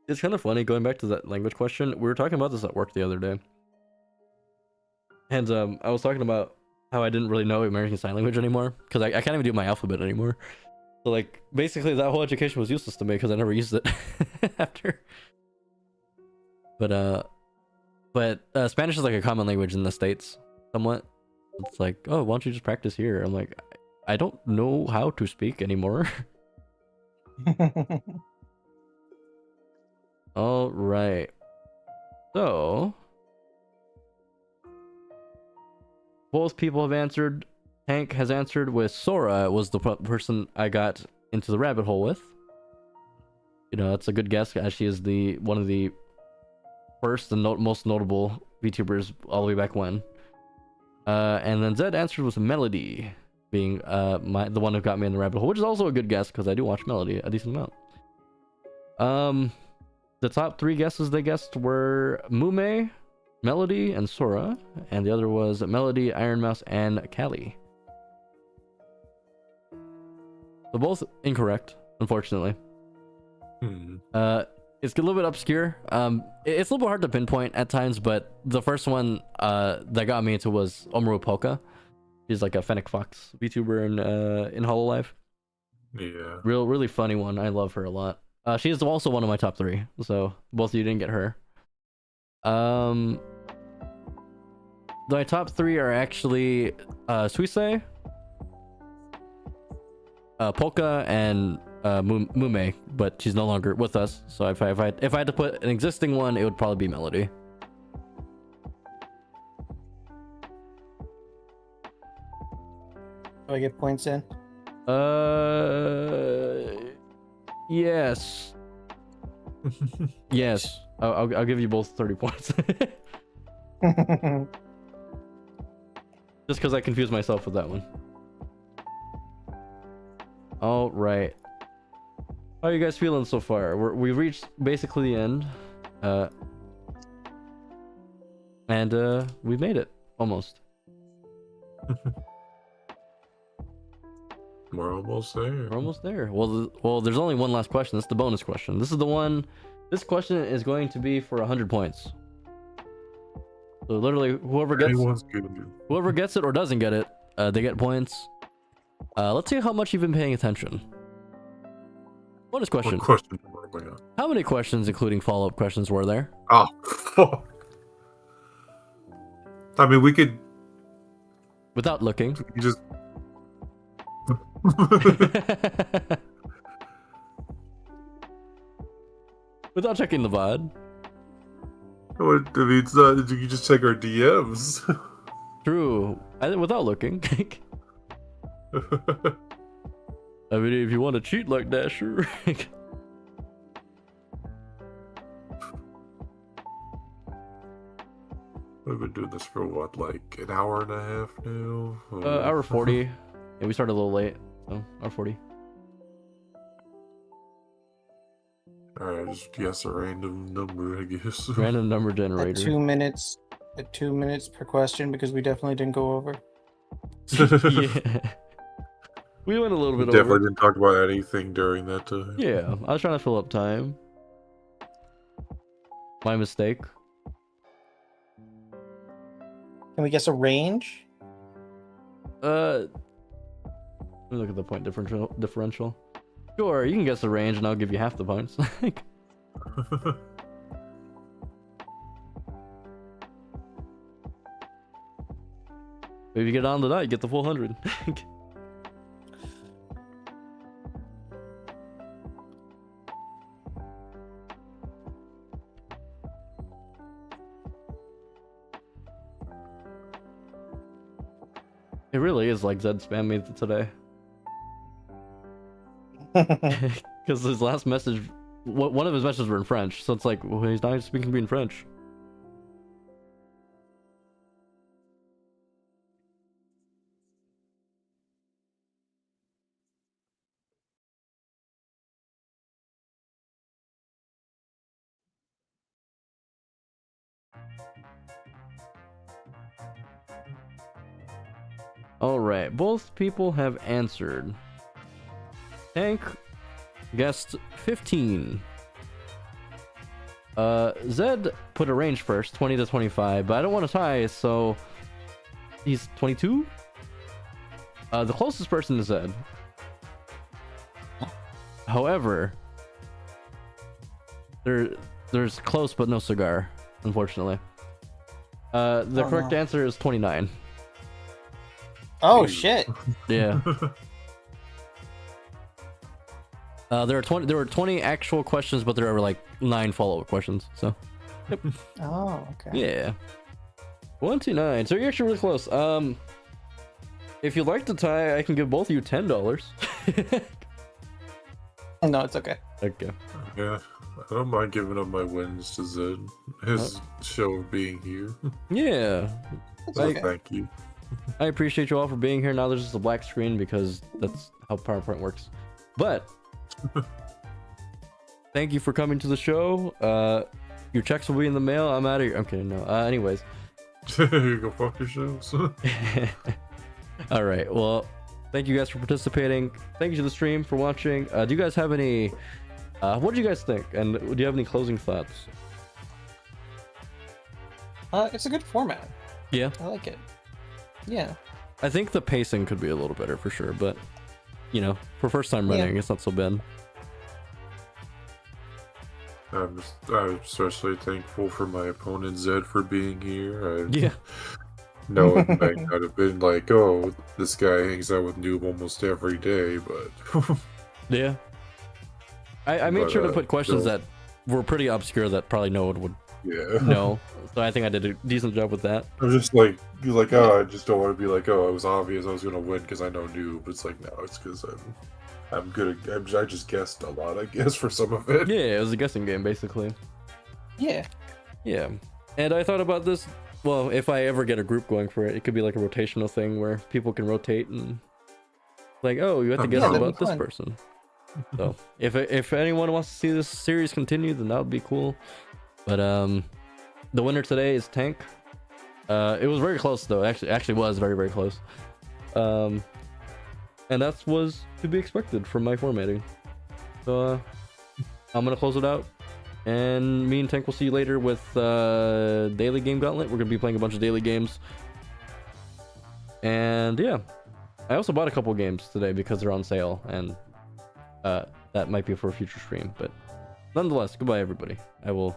It's kind of funny going back to that language question. We were talking about this at work the other day. And I was talking about how I didn't really know American Sign Language anymore because I can't even do my alphabet anymore. So like basically that whole education was useless to me because I never used it after. But Spanish is like a common language in the States somewhat. It's like, oh, why don't you just practice here? I'm like, I don't know how to speak anymore. All right. So both people have answered. Hank has answered with Sora was the person I got into the rabbit hole with. You know, that's a good guess as she is one of the first and most notable VTubers all the way back when. And then Zed answered with Melody being the one who got me in the rabbit hole, which is also a good guess because I do watch Melody a decent amount. The top 3 guesses they guessed were Mume, Melody, and Sora, and the other was Melody, Iron Mouse, and Callie. So both incorrect, unfortunately. It's a little bit obscure. It's a little bit hard to pinpoint at times, but the first one that got me into was Omoru Polka. She's like a Fennec Fox VTuber in Hololive. Yeah. Really funny one. I love her a lot. She is also one of my top 3, so both of you didn't get her. My top 3 are actually Suisei, Polka, and Mume, but she's no longer with us. So if I had to put an existing one, it would probably be Melody. Do I get points in? Yes. Yes. I'll give you both 30 points. Just because I confused myself with that one. All right. How are you guys feeling so far? We've reached basically the end. And we've made it. Almost. We're almost there. We're almost there. Well, there's only one last question. This is the bonus question. This is the one. This question is going to be for 100 points. So literally, whoever gets it or doesn't get it, they get points. Let's see how much you've been paying attention. Bonus question. What question were we on? How many questions, including follow-up questions, were there? Oh, fuck. I mean, we could. Without looking. You just. Without checking the VOD. I mean, it's not. You can just check our DMs. True. Without looking. I mean, if you want to cheat like that, sure. We've been doing this for what, like an hour and a half now? Hour 40. Yeah, we started a little late, so hour 40. Alright, just guess a random number, I guess. Random number generator. At 2 minutes. At 2 minutes per question because we definitely didn't go over. Yeah. We went a little bit Definitely over. didn't talk about anything during that time. Yeah, I was trying to fill up time. My mistake. Can we guess a range? Let me look at the point differential. Sure, you can guess the range and I'll give you half the points. If you get on the dot, you get the full 100. It really is like Zed spammed me today. Because his last message, one of his messages were in French, so it's like, well, he's not speaking in French. Alright, both people have answered. Tank guessed 15. Zed put a range first, 20 to 25, but I don't want to tie, so he's 22? The closest person is Zed. However, there's close but no cigar, unfortunately. The correct answer is 29. Oh shit! Yeah. There were 20 actual questions, but there were like 9 follow-up questions. So. Yep. Oh, okay. Yeah. 129. So you're actually really close. If you'd like to tie, I can give both of you $10. No, it's okay. Okay. Yeah, I don't mind giving up my wins to Zed. His show of being here. Yeah. So Okay. thank you. I appreciate you all for being here. Now there's just a black screen because that's how PowerPoint works. But thank you for coming to the show. Your checks will be in the mail. I'm out of here. I'm kidding. No. Anyways. You go fuck yourselves. All right. Well, thank you guys for participating. Thank you to the stream for watching. Do you guys have any? What do you guys think? And do you have any closing thoughts? It's a good format. Yeah. I like it. Yeah. I think the pacing could be a little better for sure, but you know, for first time running, it's not so bad. I'm especially thankful for my opponent Zed for being here. Yeah. No, it might not have been like, oh, this guy hangs out with Noob almost every day, but Yeah. I made sure to But, put questions no. that were pretty obscure that probably no one would Yeah. No, so I think I did a decent job with that. I'm just like, you're like, oh, I just don't want to be like, oh, it was obvious I was gonna win because I know noob. It's like, no, it's because I'm good. I just guessed a lot, I guess, for some of it. Yeah, it was a guessing game basically. Yeah. Yeah, and I thought about this. Well, if I ever get a group going for it, it could be like a rotational thing where people can rotate and like, oh, you have to guess Yeah, that'd about be this fun. person. So if anyone wants to see this series continue, then that would be cool. But the winner today is Tank. It was very close though. Actually was very close. And that was to be expected from my formatting. So I'm gonna close it out. And me and Tank will see you later with Daily Game Gauntlet. We're gonna be playing a bunch of daily games. And yeah, I also bought a couple games today because they're on sale, and that might be for a future stream. But nonetheless, goodbye everybody. I will